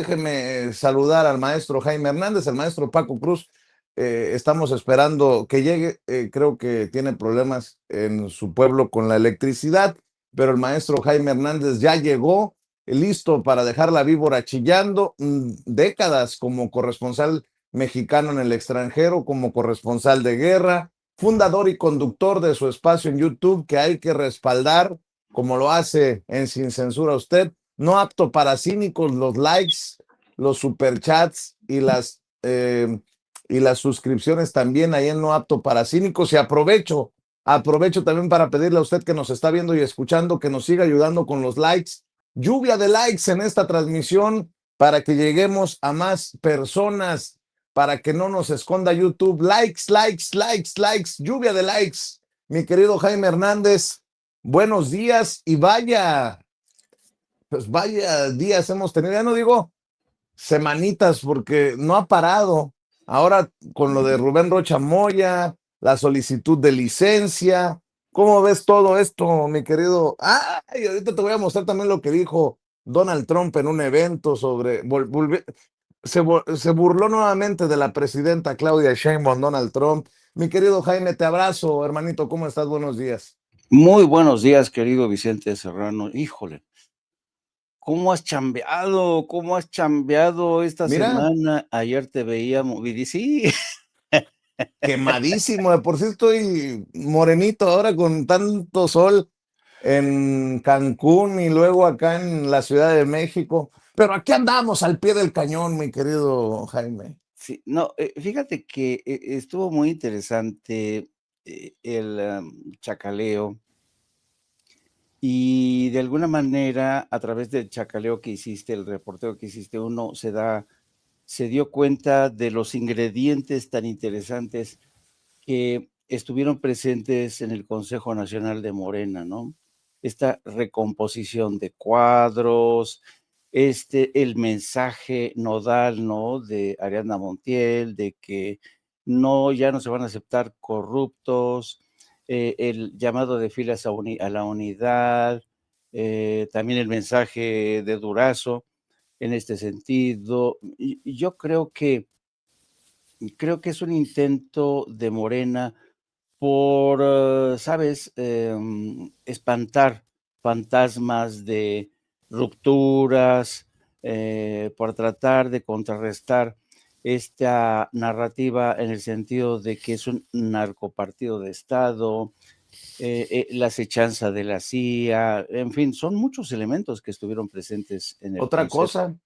Déjeme saludar al maestro Jaime Hernández, al maestro Paco Cruz. Estamos esperando que llegue. Creo que tiene problemas en su pueblo con la electricidad, pero el maestro Jaime Hernández ya llegó, listo para dejar la víbora chillando. Décadas como corresponsal mexicano en el extranjero, como corresponsal de guerra, fundador y conductor de su espacio en YouTube que hay que respaldar, como lo hace en Sin Censura usted. No apto para cínicos, los likes, los superchats y las suscripciones también ahí en No Apto para Cínicos. Y aprovecho también para pedirle a usted que nos está viendo y escuchando que nos siga ayudando con los likes. Lluvia de likes en esta transmisión para que lleguemos a más personas, para que no nos esconda YouTube. Likes, likes, likes, likes, lluvia de likes. Mi querido Jaime Hernández, buenos días y vaya días hemos tenido, ya no digo semanitas, porque no ha parado. Ahora con lo de Rubén Rocha Moya, la solicitud de licencia. ¿Cómo ves todo esto, mi querido? Y ahorita te voy a mostrar también lo que dijo Donald Trump en un evento sobre... se burló nuevamente de la presidenta Claudia Sheinbaum, Donald Trump. Mi querido Jaime, te abrazo, hermanito. ¿Cómo estás? Buenos días. Muy buenos días, querido Vicente Serrano. Híjole, ¿cómo has chambeado? ¿Cómo has chambeado esta Mira, semana? Ayer te veía movido. Sí, quemadísimo. De por sí estoy morenito ahora con tanto sol en Cancún y luego acá en la Ciudad de México. Pero aquí andamos al pie del cañón, mi querido Jaime. sí. No, fíjate que estuvo muy interesante el chacaleo y de alguna manera a través del chacaleo que hiciste, el reporteo que hiciste, uno se dio cuenta de los ingredientes tan interesantes que estuvieron presentes en el Consejo Nacional de Morena, ¿no? Esta recomposición de cuadros, el mensaje nodal, ¿no? De Ariadna Montiel, de que no, ya no se van a aceptar corruptos, el llamado de filas a la unidad, también el mensaje de Durazo en este sentido. Y yo creo que es un intento de Morena por, ¿sabes? Espantar fantasmas de rupturas, por tratar de contrarrestar esta narrativa en el sentido de que es un narcopartido de Estado, la acechanza de la CIA, en fin, son muchos elementos que estuvieron presentes en el Otra Consejo. cosa,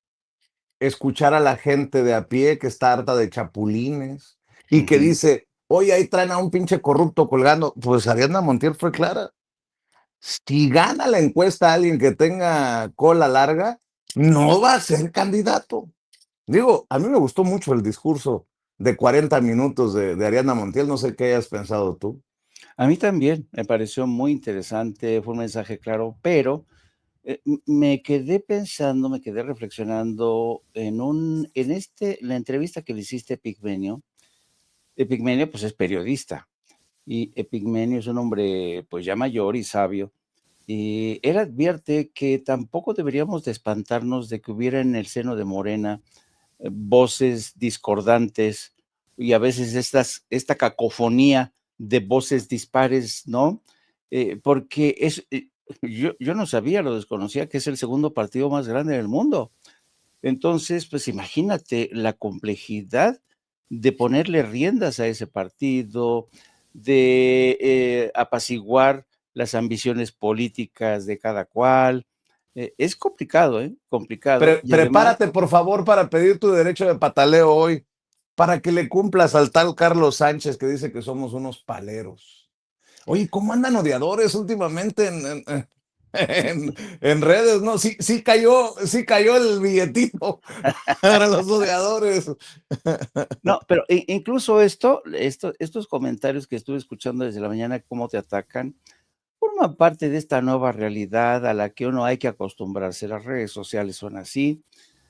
escuchar a la gente de a pie que está harta de chapulines y que Ujú. dice, oye, ahí traen a un pinche corrupto colgando. Pues Ariadna Montiel fue clara. Si gana la encuesta alguien que tenga cola larga, no va a ser candidato. Digo, a mí me gustó mucho el discurso de 40 minutos de Ariadna Montiel, no sé qué hayas pensado tú. A mí también me pareció muy interesante, fue un mensaje claro, pero me quedé pensando, me quedé reflexionando la entrevista que le hiciste a Epigmenio. Epigmenio, pues, es periodista, y Epigmenio es un hombre, pues, ya mayor y sabio, y él advierte que tampoco deberíamos de espantarnos de que hubiera en el seno de Morena, voces discordantes y a veces esta cacofonía de voces dispares, ¿no? Porque yo no sabía, lo desconocía, que es el segundo partido más grande del mundo. Entonces, pues imagínate la complejidad de ponerle riendas a ese partido, de apaciguar las ambiciones políticas de cada cual. Es complicado, ¿eh? Complicado. Y además, Prepárate, por favor, para pedir tu derecho de pataleo hoy, para que le cumplas al tal Carlos Sánchez que dice que somos unos paleros. Oye, ¿cómo andan odiadores últimamente en redes? No, sí cayó el billetito para los odiadores. no, pero incluso estos comentarios que estuve escuchando desde la mañana, cómo te atacan, forman parte de esta nueva realidad a la que uno hay que acostumbrarse. Las redes sociales son así,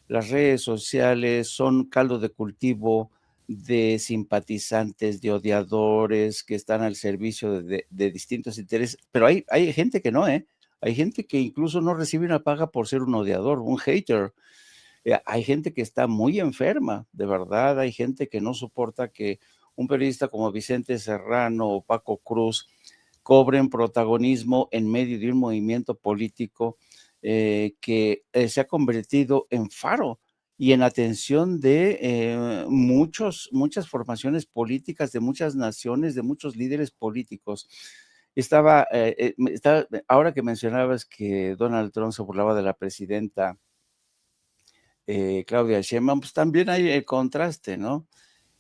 las redes sociales son caldo de cultivo de simpatizantes, de odiadores que están al servicio de distintos intereses, pero hay gente que no, ¿eh? Hay gente que incluso no recibe una paga por ser un odiador, un hater. Hay gente que está muy enferma, de verdad, hay gente que no soporta que un periodista como Vicente Serrano o Paco Cruz cobren protagonismo en medio de un movimiento político que se ha convertido en faro y en atención de muchas formaciones políticas, de muchas naciones, de muchos líderes políticos. Ahora que mencionabas que Donald Trump se burlaba de la presidenta Claudia Sheinbaum, pues también hay el contraste, ¿no?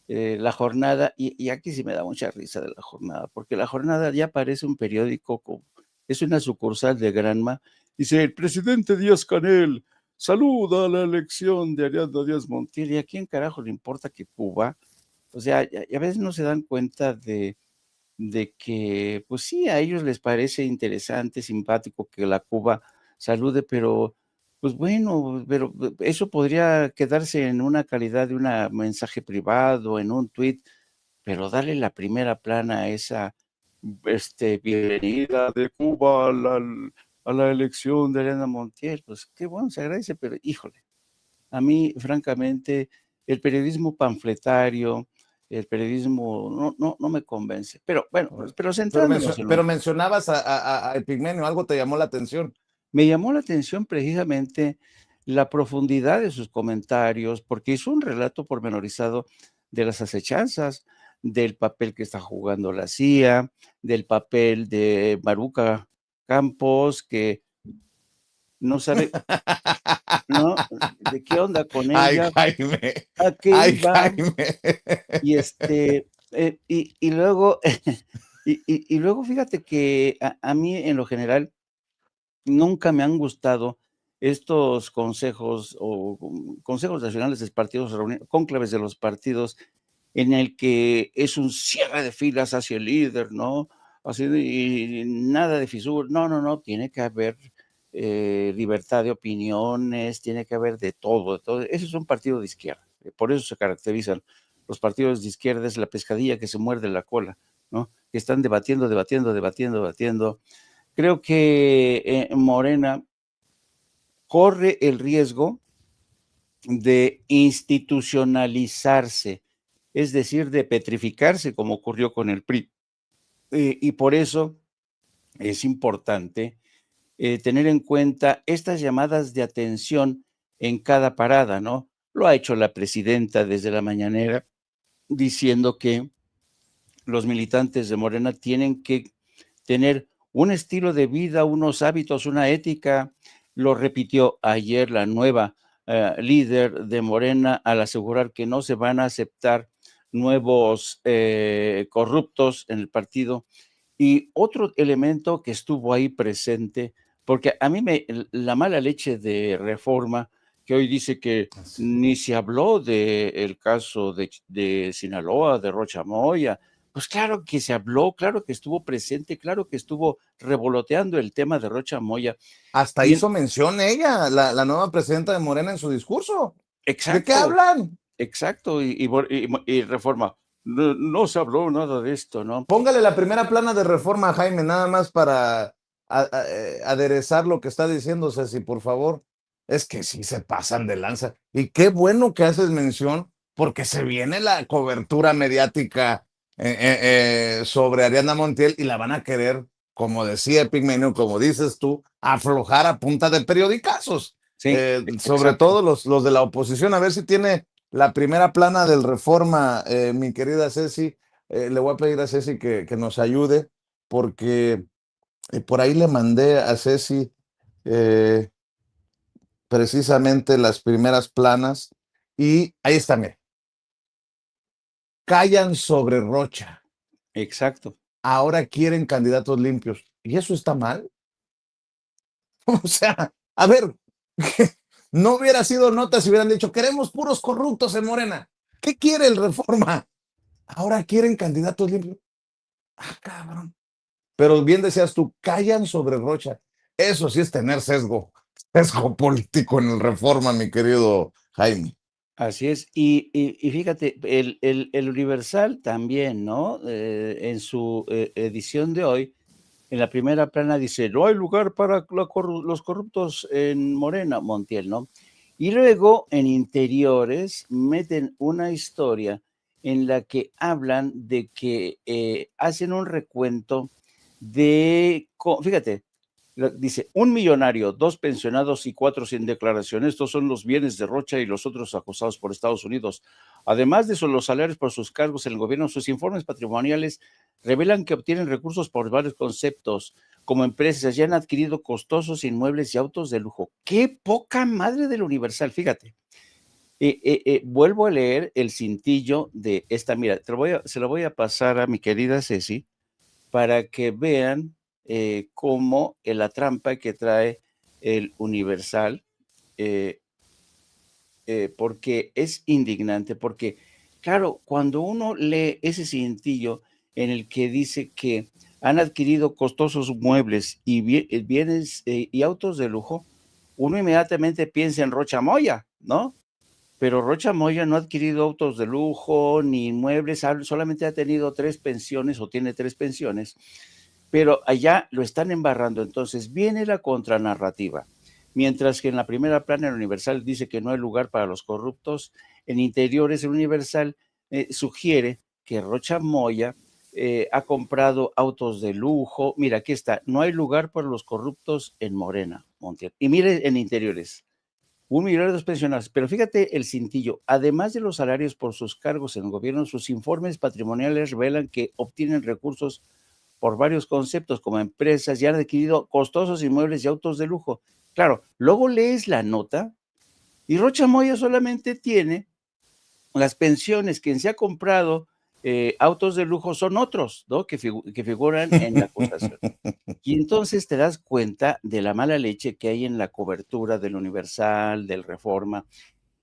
La jornada, y aquí sí me da mucha risa de la jornada, porque la jornada ya parece un periódico, es una sucursal de Granma, dice, el presidente Díaz-Canel saluda la elección de Ariadna Díaz Montiel, y a quién carajo le importa que Cuba, o sea, y a veces no se dan cuenta de que, pues sí, a ellos les parece interesante, simpático que la Cuba salude, pero pues bueno, pero eso podría quedarse en una calidad de un mensaje privado, en un tuit, pero darle la primera plana a esa bienvenida de Cuba a la elección de Elena Montiel, pues qué bueno, se agradece, pero híjole, a mí, francamente, el periodismo panfletario, el periodismo no me convence. Pero bueno, pero centrándonos en Pero lo mencionabas a Epigmenio, algo te llamó la atención. me llamó la atención precisamente la profundidad de sus comentarios, porque hizo un relato pormenorizado de las acechanzas, del papel que está jugando la CIA, del papel de Maruca Campos, que no sabe, ¿no?, de qué onda con Ay, ella, Jaime, a qué ay, iba. Jaime. Y y luego, y luego fíjate que a mí, en lo general, nunca me han gustado estos consejos o consejos nacionales de partidos, cónclaves de los partidos, en el que es un cierre de filas hacia el líder, ¿no? Así de y nada de fisura. No, no, no, tiene que haber, libertad de opiniones, tiene que haber de todo, de todo. Ese es un partido de izquierda, por eso se caracterizan. Los partidos de izquierda es la pescadilla que se muerde la cola, ¿no? Que están debatiendo, debatiendo, debatiendo, debatiendo. Creo que, Morena corre el riesgo de institucionalizarse, es decir, de petrificarse, como ocurrió con el PRI. Y por eso es importante, tener en cuenta estas llamadas de atención en cada parada, ¿no? Lo ha hecho la presidenta desde la mañanera, diciendo que los militantes de Morena tienen que tener un estilo de vida, unos hábitos, una ética. Lo repitió ayer la nueva líder de Morena al asegurar que no se van a aceptar nuevos corruptos en el partido. Y otro elemento que estuvo ahí presente, porque a mí la mala leche de Reforma, que hoy dice que ni se habló del caso de Sinaloa, de Rocha Moya, pues claro que se habló, claro que estuvo presente, claro que estuvo revoloteando el tema de Rocha Moya. Hasta Y hizo mención ella, la nueva presidenta de Morena en su discurso. ¿De qué exacto, hablan? exacto, y Reforma, no se habló nada de esto, ¿no? Póngale la primera plana de Reforma a Jaime, nada más para aderezar lo que está diciendo Ceci, por favor. Es que sí se pasan de lanza. Y qué bueno que haces mención, porque se viene la cobertura mediática sobre Ariadna Montiel y la van a querer, como decía Pigmenio, como dices tú, aflojar a punta de periodicazos. Sí, Sobre exacto. todo los de la oposición. A ver si tiene la primera plana del Reforma, mi querida Ceci. Le voy a pedir a Ceci que nos ayude, porque por ahí le mandé a Ceci eh, precisamente las primeras planas y ahí está, mire, callan sobre Rocha, Exacto. ahora quieren candidatos limpios. ¿Y eso está mal? O sea, a ver, no hubiera sido nota si hubieran dicho, queremos puros corruptos en Morena. ¿Qué quiere el Reforma? Ahora quieren candidatos limpios. Ah, cabrón. Pero bien decías tú, callan sobre Rocha. Eso sí es tener sesgo político en el Reforma, mi querido Jaime. Así es. Y fíjate, el Universal también, ¿no? En su edición de hoy, en la primera plana dice, no hay lugar para los corruptos en Morena, Montiel, ¿no? Y luego en interiores meten una historia en la que hablan de que hacen un recuento de, fíjate, dice, un millonario, 2 pensionados y 4 sin declaración. Estos son los bienes de Rocha y los otros acusados por Estados Unidos. Además de eso, los salarios por sus cargos en el gobierno, sus informes patrimoniales revelan que obtienen recursos por varios conceptos, como empresas ya han adquirido costosos inmuebles y autos de lujo. ¡Qué poca madre del Universal! Fíjate. Vuelvo a leer el cintillo de esta. Mira, se lo voy a pasar a mi querida Ceci para que vean cómo la trampa que trae el Universal, porque es indignante, porque, claro, cuando uno lee ese cintillo en el que dice que han adquirido costosos muebles y bienes y autos de lujo, uno inmediatamente piensa en Rocha Moya, ¿no? Pero Rocha Moya no ha adquirido autos de lujo ni inmuebles, solamente ha tenido 3 pensiones o tiene 3 pensiones, pero allá lo están embarrando. Entonces viene la contranarrativa. Mientras que en la primera plana el Universal dice que no hay lugar para los corruptos, en interiores el Universal sugiere que Rocha Moya ha comprado autos de lujo. Mira, aquí está, no hay lugar para los corruptos en Morena, Montiel. Y mire en interiores, 1 millonario de pensionados. Pero fíjate el cintillo. Además de los salarios por sus cargos en el gobierno, sus informes patrimoniales revelan que obtienen recursos por varios conceptos, como empresas ya han adquirido costosos inmuebles y autos de lujo. Claro, luego lees la nota y Rocha Moya solamente tiene las pensiones. Quien se ha comprado autos de lujo son otros, ¿no? Que figuran en la acusación. Y entonces te das cuenta de la mala leche que hay en la cobertura del Universal, del Reforma.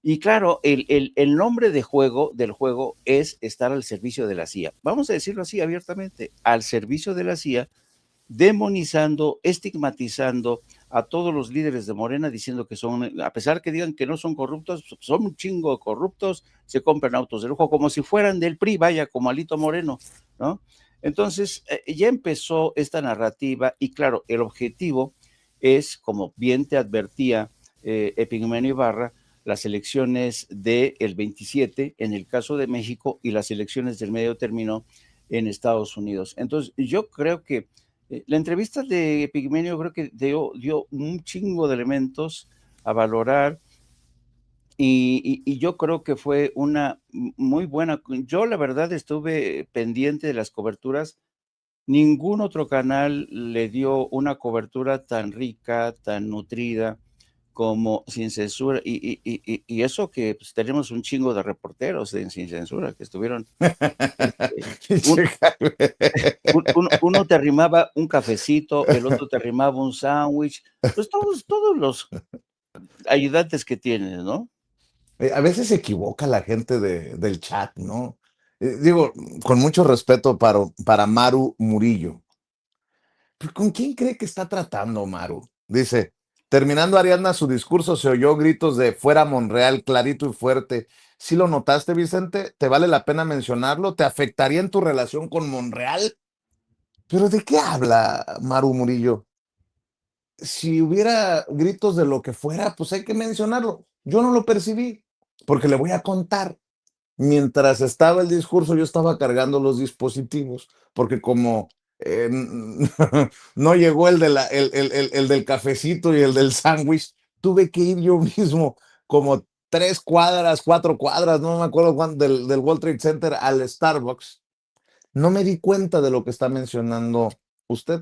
Y claro, el nombre del juego es estar al servicio de la CIA. Vamos a decirlo así abiertamente, al servicio de la CIA, demonizando, estigmatizando a todos los líderes de Morena, diciendo que son, a pesar que digan que no son corruptos, son un chingo de corruptos, se compran autos de lujo, como si fueran del PRI, vaya, como Alito Moreno, ¿no? Entonces, ya empezó esta narrativa y claro, el objetivo es, como bien te advertía Epigmenio Ibarra, las elecciones del 27 en el caso de México y las elecciones del medio término en Estados Unidos. Entonces, yo creo que la entrevista de Epigmenio creo que dio un chingo de elementos a valorar y yo creo que fue una muy buena. Yo la verdad estuve pendiente de las coberturas. Ningún otro canal le dio una cobertura tan rica, tan nutrida como Sin Censura. Y eso que pues, tenemos un chingo de reporteros en Sin Censura que estuvieron. Pinche Jaime. Uno te arrimaba un cafecito, el otro te arrimaba un sándwich, pues todos los ayudantes que tienes, ¿no? A veces se equivoca la gente del chat, ¿no? Digo, con mucho respeto para Maru Murillo. ¿Pero con quién cree que está tratando Maru? Dice, terminando Ariadna su discurso, se oyó gritos de fuera Monreal, clarito y fuerte. ¿Sí lo notaste, Vicente? ¿Te vale la pena mencionarlo? ¿Te afectaría en tu relación con Monreal? ¿Pero de qué habla Maru Murillo? Si hubiera gritos de lo que fuera, pues hay que mencionarlo. Yo no lo percibí, porque le voy a contar. Mientras estaba el discurso, yo estaba cargando los dispositivos, porque como no llegó el del cafecito y el del sándwich, tuve que ir yo mismo como 3 cuadras, 4 cuadras, no me acuerdo cuánto, del World Trade Center al Starbucks. No me di cuenta de lo que está mencionando usted,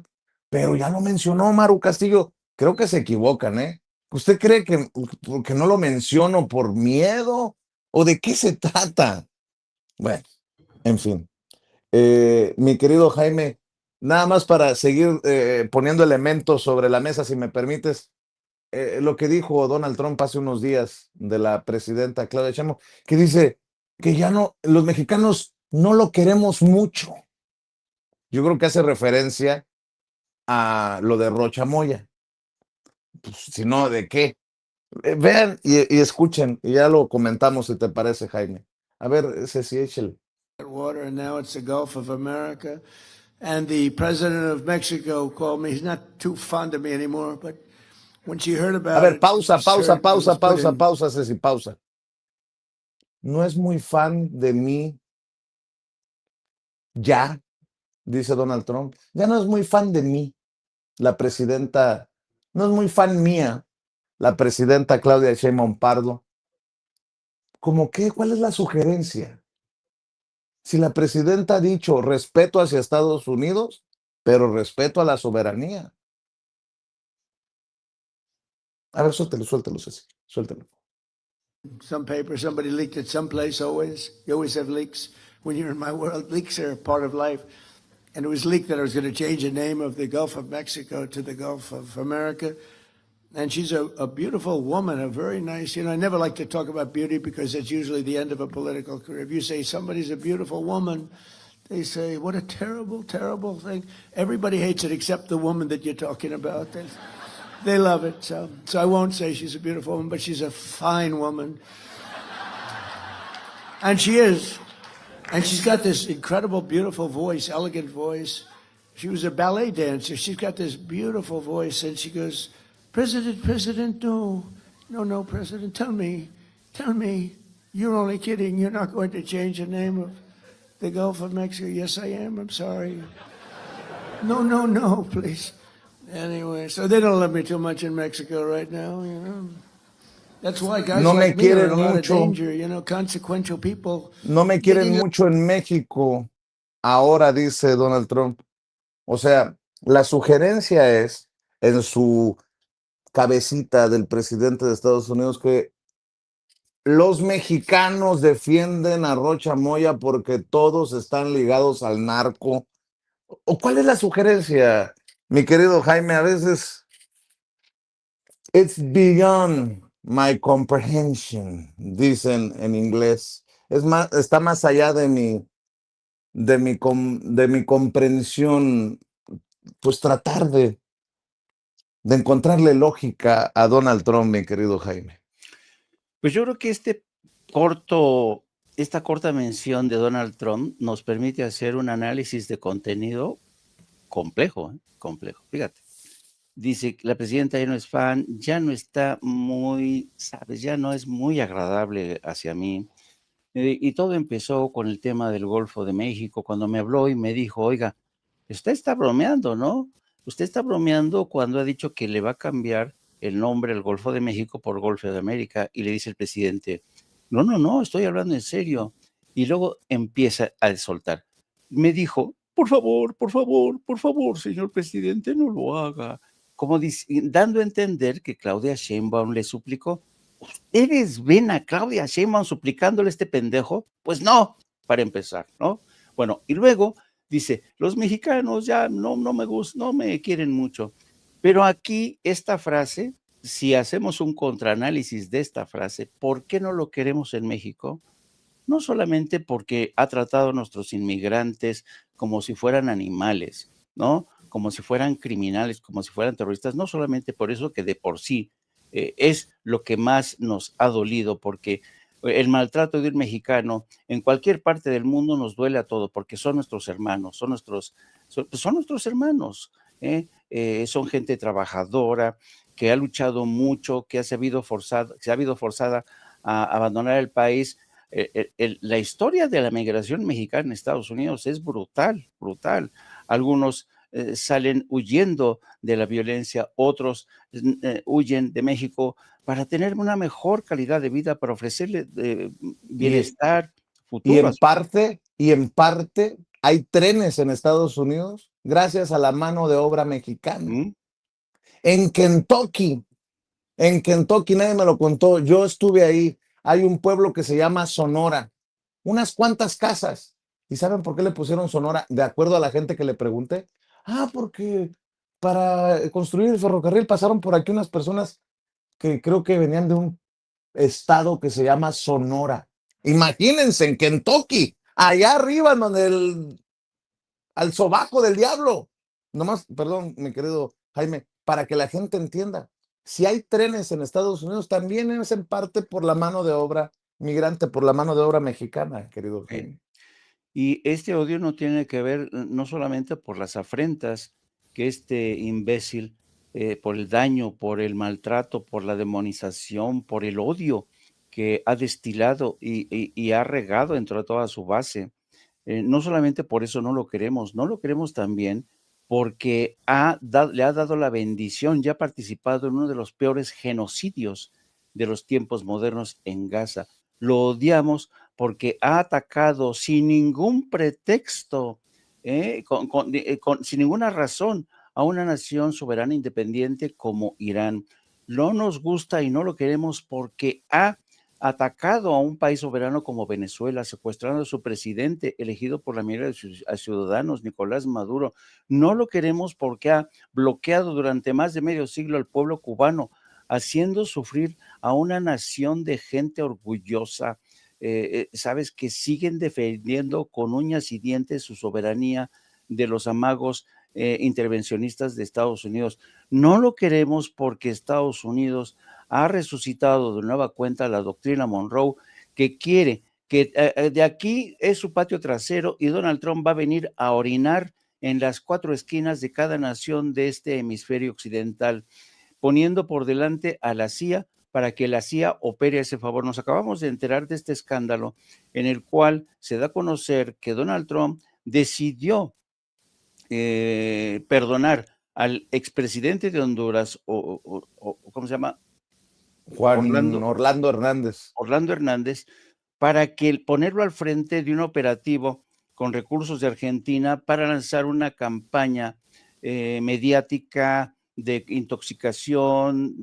pero ya lo mencionó Maru Castillo. Creo que se equivocan, ¿eh? ¿Usted cree que no lo menciono por miedo? ¿O de qué se trata? Bueno, en fin. Mi querido Jaime, nada más para seguir poniendo elementos sobre la mesa, si me permites, lo que dijo Donald Trump hace unos días de la presidenta Claudia Sheinbaum, que dice que ya no, los mexicanos no lo queremos mucho. Yo creo que hace referencia a lo de Rocha Moya. Pues, si no, ¿de qué? Vean y escuchen, y ya lo comentamos si te parece, Jaime. A ver, Ceci, échale. Water, and now it's the Gulf of America. And the president of Mexico called me. He's not too fond of me anymore, but when she heard A about ver, it, pausa, just heard it was put in. Ceci, pausa. No es muy fan de mí ya, dice Donald Trump. Ya no es muy fan de mí, la presidenta, no es muy fan mía, la presidenta Claudia Sheinbaum Pardo. ¿Cómo qué? ¿Cuál es la sugerencia? Si la presidenta ha dicho respeto hacia Estados Unidos, pero respeto a la soberanía. A ver, suéltelo, Ceci, suéltelo. Some paper, somebody leaked it someplace always. You always have leaks. When you're in my world, leaks are a part of life. And it was leaked that I was going to change the name of the Gulf of Mexico to the Gulf of America. And she's a beautiful woman, a very nice, I never like to talk about beauty because it's usually the end of a political career. If you say somebody's a beautiful woman, they say, what a terrible, terrible thing. Everybody hates it except the woman that you're talking about. They love it. So I won't say she's a beautiful woman, but she's a fine woman. And she is. And she's got this incredible, beautiful voice, elegant voice. She was a ballet dancer. She's got this beautiful voice, and she goes, President, no, President, tell me, you're only kidding. You're not going to change the name of the Gulf of Mexico. Yes, I am. I'm sorry. No, please. Anyway, so they don't love me too much in Mexico right now, That's why guys No me like me are in quieren a lot of mucho. danger, consequential people. No me quieren mucho en México, ahora dice Donald Trump. O sea, la sugerencia es en su cabecita del presidente de Estados Unidos que los mexicanos defienden a Rocha Moya porque todos están ligados al narco. ¿O cuál es la sugerencia, mi querido Jaime? A veces it's beyond my comprehension, dicen en inglés. Es más, está más allá de mi comprensión, pues tratar de encontrarle lógica a Donald Trump, mi querido Jaime. Pues yo creo que esta corta mención de Donald Trump nos permite hacer un análisis de contenido complejo, complejo. Fíjate, dice que la presidenta ya no es fan, ya no está muy, sabes, ya no es muy agradable hacia mí. Y todo empezó con el tema del Golfo de México, cuando me habló y me dijo, oiga, usted está bromeando, ¿no? Usted está bromeando cuando ha dicho que le va a cambiar el nombre al Golfo de México por Golfo de América. Y le dice el presidente, no, estoy hablando en serio. Y luego empieza a soltar. Me dijo, por favor, señor presidente, no lo haga. Como dando a entender que Claudia Sheinbaum le suplicó. ¿Ustedes ven a Claudia Sheinbaum suplicándole a este pendejo? Pues no, para empezar, ¿no? Bueno, y luego dice, los mexicanos ya no me gustan, no me quieren mucho. Pero aquí esta frase, si hacemos un contraanálisis de esta frase, ¿por qué no lo queremos en México? No solamente porque ha tratado a nuestros inmigrantes como si fueran animales, ¿no? Como si fueran criminales, como si fueran terroristas, no solamente por eso, que de por sí es lo que más nos ha dolido, porque el maltrato de un mexicano en cualquier parte del mundo nos duele a todos, porque son nuestros hermanos, son nuestros hermanos, son gente trabajadora, que ha luchado mucho, que se ha habido forzada a abandonar el país. La historia de la migración mexicana en Estados Unidos es brutal. Algunos salen huyendo de la violencia, otros huyen de México para tener una mejor calidad de vida, para ofrecerle bienestar futuro. Y en parte hay trenes en Estados Unidos gracias a la mano de obra mexicana. En Kentucky, nadie me lo contó, yo estuve ahí, hay un pueblo que se llama Sonora, unas cuantas casas. ¿Y saben por qué le pusieron Sonora? De acuerdo a la gente que le pregunté, porque para construir el ferrocarril pasaron por aquí unas personas que creo que venían de un estado que se llama Sonora. Imagínense, en Kentucky, allá arriba, donde al sobaco del diablo. Nomás, perdón, mi querido Jaime, para que la gente entienda, si hay trenes en Estados Unidos, también es en parte por la mano de obra migrante, por la mano de obra mexicana, querido Jaime. Y este odio no tiene que ver no solamente por las afrentas que este imbécil por el daño, por el maltrato, por la demonización, por el odio que ha destilado y ha regado entre toda su base. No solamente por eso no lo queremos también porque le ha dado la bendición, ya ha participado en uno de los peores genocidios de los tiempos modernos en Gaza. Lo odiamos porque ha atacado sin ningún pretexto, sin ninguna razón a una nación soberana independiente como Irán. No nos gusta y no lo queremos porque ha atacado a un país soberano como Venezuela, secuestrando a su presidente, elegido por la mayoría de sus ciudadanos, Nicolás Maduro. No lo queremos porque ha bloqueado durante más de medio siglo al pueblo cubano, haciendo sufrir a una nación de gente orgullosa, sabes, que siguen defendiendo con uñas y dientes su soberanía de los amagos intervencionistas de Estados Unidos. No lo queremos porque Estados Unidos ha resucitado de nueva cuenta la doctrina Monroe, que quiere que de aquí es su patio trasero y Donald Trump va a venir a orinar en las 4 esquinas de cada nación de este hemisferio occidental, poniendo por delante a la CIA para que la CIA opere a ese favor. Nos acabamos de enterar de este escándalo en el cual se da a conocer que Donald Trump decidió perdonar al expresidente de Honduras, ¿cómo se llama? Juan Orlando Hernández. Orlando Hernández, para que ponerlo al frente de un operativo con recursos de Argentina para lanzar una campaña mediática de intoxicación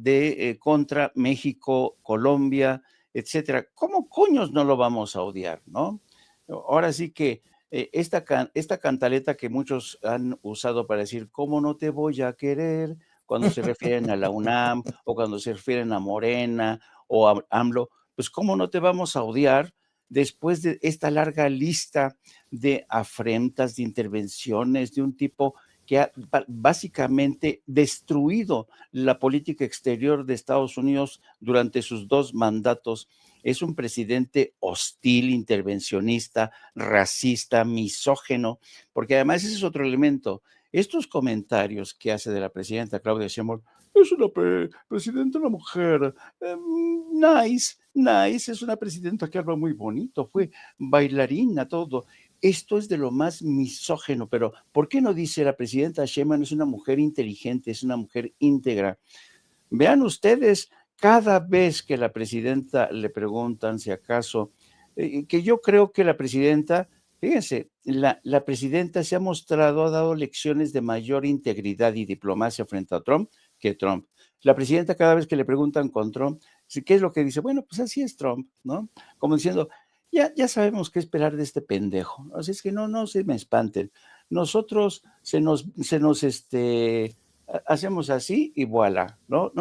contra México, Colombia, etcétera. ¿Cómo coños no lo vamos a odiar, no? Ahora sí que esta cantaleta que muchos han usado para decir, ¿cómo no te voy a querer? Cuando se refieren a la UNAM o cuando se refieren a Morena o a AMLO, pues ¿cómo no te vamos a odiar después de esta larga lista de afrentas, de intervenciones de un tipo que ha básicamente destruido la política exterior de Estados Unidos durante sus 2 mandatos? Es un presidente hostil, intervencionista, racista, misógeno, porque además ese es otro elemento. Estos comentarios que hace de la presidenta Claudia Sheinbaum, es una presidenta, una mujer, nice, es una presidenta que habla muy bonito, fue bailarina, todo. Esto es de lo más misógeno, pero ¿por qué no dice la presidenta Sheinbaum es una mujer inteligente, es una mujer íntegra? Vean ustedes, cada vez que la presidenta le preguntan si acaso, que yo creo que la presidenta, fíjense, la presidenta se ha mostrado, ha dado lecciones de mayor integridad y diplomacia frente a Trump que Trump. La presidenta cada vez que le preguntan con Trump, ¿qué es lo que dice? Bueno, pues así es Trump, ¿no? Como diciendo, ya sabemos qué esperar de este pendejo. Así es que no se me espanten. Nosotros hacemos así y voilà, ¿no?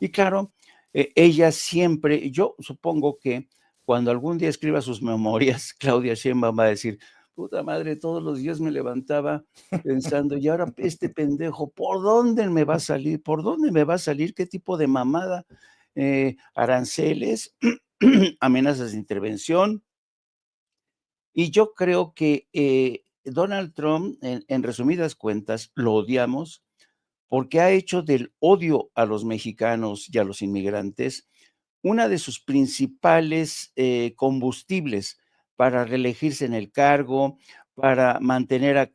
Y claro, ella siempre, yo supongo que cuando algún día escriba sus memorias, Claudia Sheinbaum va a decir, puta madre, todos los días me levantaba pensando, y ahora este pendejo, ¿por dónde me va a salir? ¿Por dónde me va a salir? ¿Qué tipo de mamada? Aranceles, amenazas de intervención. Y yo creo que Donald Trump, en resumidas cuentas, lo odiamos porque ha hecho del odio a los mexicanos y a los inmigrantes una de sus principales combustibles para reelegirse en el cargo, para mantener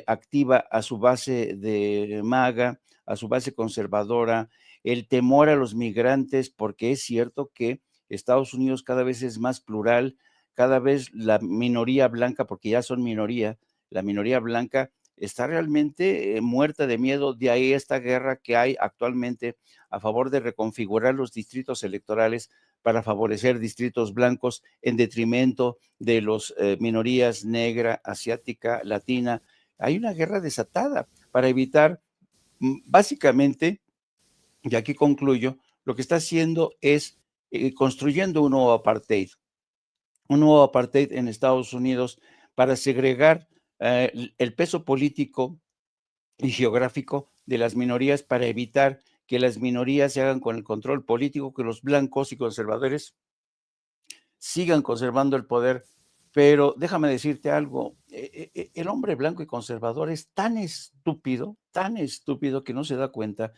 activa a su base de MAGA, a su base conservadora, el temor a los migrantes, porque es cierto que Estados Unidos cada vez es más plural, cada vez la minoría blanca, porque ya son minoría, la minoría blanca está realmente muerta de miedo. De ahí esta guerra que hay actualmente a favor de reconfigurar los distritos electorales para favorecer distritos blancos en detrimento de las minorías negra, asiática, latina. Hay una guerra desatada para evitar, básicamente, y aquí concluyo, lo que está haciendo es construyendo un nuevo apartheid en Estados Unidos para segregar el peso político y geográfico de las minorías para evitar que las minorías se hagan con el control político, que los blancos y conservadores sigan conservando el poder Pero déjame decirte algo, el hombre blanco y conservador es tan estúpido que no se da cuenta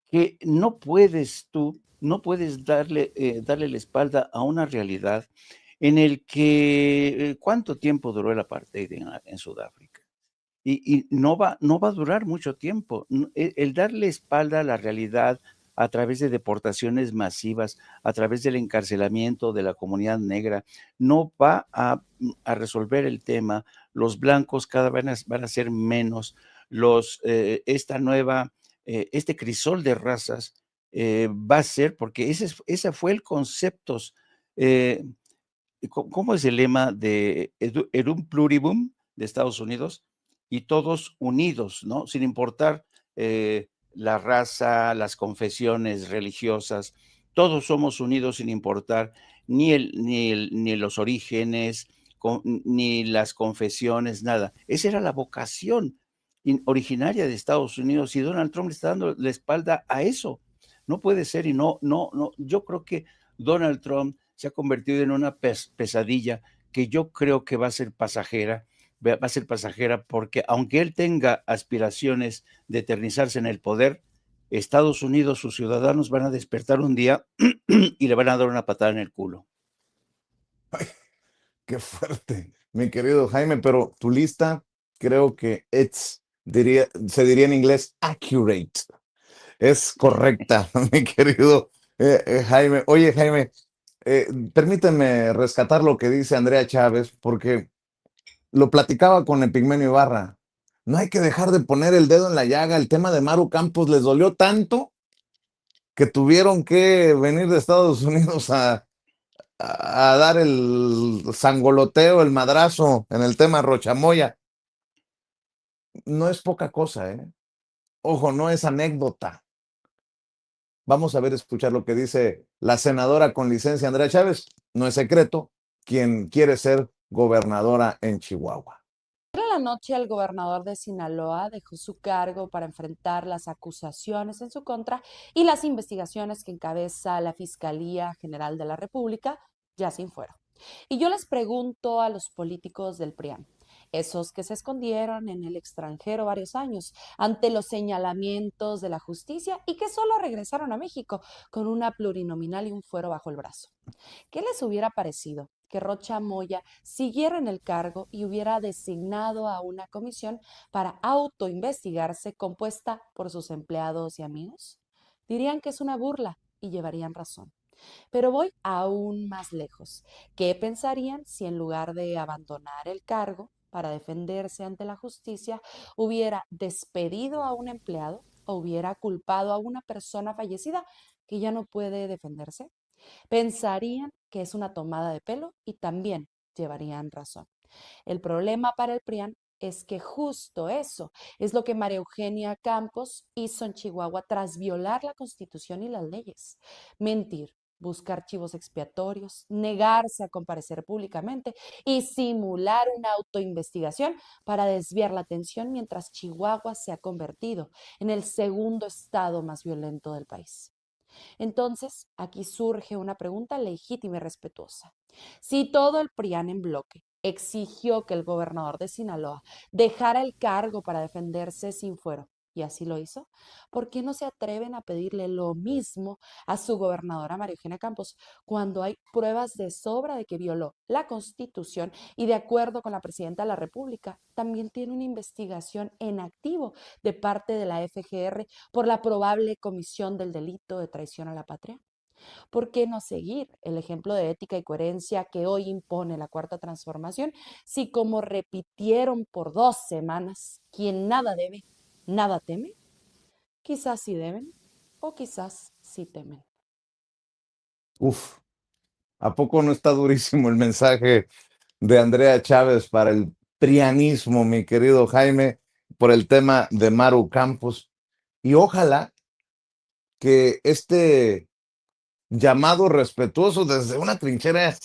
que no puedes darle la espalda a una realidad en el que, ¿cuánto tiempo duró el apartheid en Sudáfrica? Y no va a durar mucho tiempo. El darle espalda a la realidad a través de deportaciones masivas, a través del encarcelamiento de la comunidad negra, no va a resolver el tema. Los blancos cada vez van a ser menos. Este crisol de razas va a ser, porque ese fue el concepto. eh, ¿Cómo es el lema de Erum Pluribum de Estados Unidos? Y todos unidos, ¿no? Sin importar la raza, las confesiones religiosas, todos somos unidos sin importar ni los orígenes, ni las confesiones, nada. Esa era la vocación originaria de Estados Unidos y Donald Trump le está dando la espalda a eso. No puede ser y no. Yo creo que Donald Trump se ha convertido en una pesadilla que yo creo que va a ser pasajera porque aunque él tenga aspiraciones de eternizarse en el poder, Estados Unidos, sus ciudadanos van a despertar un día y le van a dar una patada en el culo. Qué fuerte, mi querido Jaime, pero tu lista creo que se diría en inglés accurate. Es correcta, mi querido Jaime. Oye, Jaime, permíteme rescatar lo que dice Andrea Chávez, porque lo platicaba con Epigmenio Ibarra. No hay que dejar de poner el dedo en la llaga. El tema de Maru Campos les dolió tanto que tuvieron que venir de Estados Unidos a dar el sangoloteo, el madrazo en el tema Rochamoya. No es poca cosa, ¿eh? Ojo, no es anécdota. Vamos a ver, escuchar lo que dice la senadora con licencia Andrea Chávez. No es secreto quien quiere ser gobernadora en Chihuahua. La noche el gobernador de Sinaloa dejó su cargo para enfrentar las acusaciones en su contra y las investigaciones que encabeza la Fiscalía General de la República, ya sin fuero. Y yo les pregunto a los políticos del PRIAN, esos que se escondieron en el extranjero varios años ante los señalamientos de la justicia y que solo regresaron a México con una plurinominal y un fuero bajo el brazo. ¿Qué les hubiera parecido que Rocha Moya siguiera en el cargo y hubiera designado a una comisión para autoinvestigarse compuesta por sus empleados y amigos? Dirían que es una burla y llevarían razón. Pero voy aún más lejos. ¿Qué pensarían si en lugar de abandonar el cargo para defenderse ante la justicia, hubiera despedido a un empleado o hubiera culpado a una persona fallecida que ya no puede defenderse? Pensarían que es una tomada de pelo y también llevarían razón. El problema para el PRIAN es que justo eso es lo que María Eugenia Campos hizo en Chihuahua tras violar la Constitución y las leyes. Mentir, buscar chivos expiatorios, negarse a comparecer públicamente y simular una autoinvestigación para desviar la atención mientras Chihuahua se ha convertido en el segundo estado más violento del país. Entonces, aquí surge una pregunta legítima y respetuosa. Si todo el PRIAN en bloque exigió que el gobernador de Sinaloa dejara el cargo para defenderse sin fuero, y así lo hizo, ¿por qué no se atreven a pedirle lo mismo a su gobernadora María Eugenia Campos cuando hay pruebas de sobra de que violó la Constitución y de acuerdo con la presidenta de la República, también tiene una investigación en activo de parte de la FGR por la probable comisión del delito de traición a la patria? ¿Por qué no seguir el ejemplo de ética y coherencia que hoy impone la Cuarta Transformación si, como repitieron por 2 semanas, quien nada debe, nada teme? Quizás sí deben o quizás sí temen. Uf, ¿a poco no está durísimo el mensaje de Andrea Chávez para el prianismo, mi querido Jaime, por el tema de Maru Campos? Y ojalá que este llamado respetuoso desde una trinchera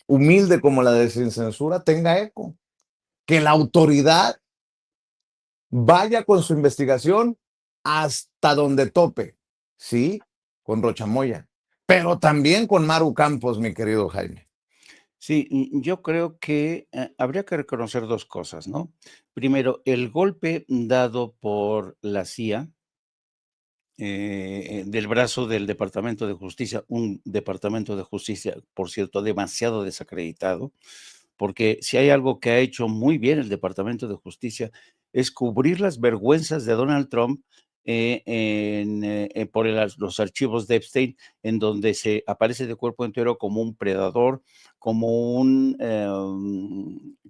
humilde como la de Sin Censura tenga eco, que la autoridad vaya con su investigación hasta donde tope, sí, con Rochamoya, pero también con Maru Campos, mi querido Jaime. Sí, yo creo que habría que reconocer dos cosas, ¿no? Primero, el golpe dado por la CIA, del brazo del Departamento de Justicia, un Departamento de Justicia, por cierto, demasiado desacreditado, porque si hay algo que ha hecho muy bien el Departamento de Justicia es cubrir las vergüenzas de Donald Trump por los archivos de Epstein, en donde se aparece de cuerpo entero como un predador, como un,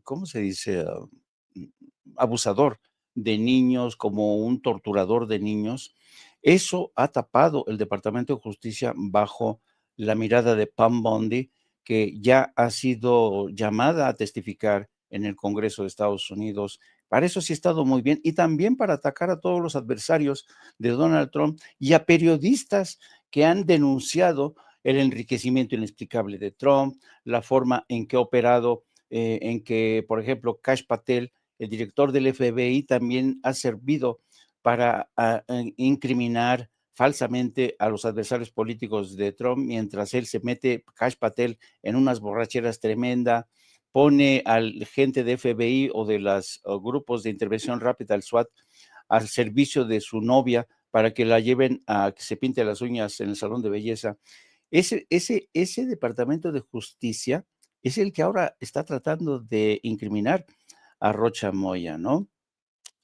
¿cómo se dice? Mm, Abusador de niños, como un torturador de niños. Eso ha tapado el Departamento de Justicia bajo la mirada de Pam Bondi, que ya ha sido llamada a testificar en el Congreso de Estados Unidos. Para eso sí ha estado muy bien y también para atacar a todos los adversarios de Donald Trump y a periodistas que han denunciado el enriquecimiento inexplicable de Trump, la forma en que ha operado, en que, por ejemplo, Kash Patel, el director del FBI, también ha servido para incriminar falsamente a los adversarios políticos de Trump, mientras él se mete, Kash Patel, en unas borracheras tremenda, pone al gente de FBI o de los grupos de intervención rápida, el SWAT, al servicio de su novia para que la lleven a que se pinte las uñas en el salón de belleza. Ese Departamento de Justicia es el que ahora está tratando de incriminar a Rocha Moya, ¿no?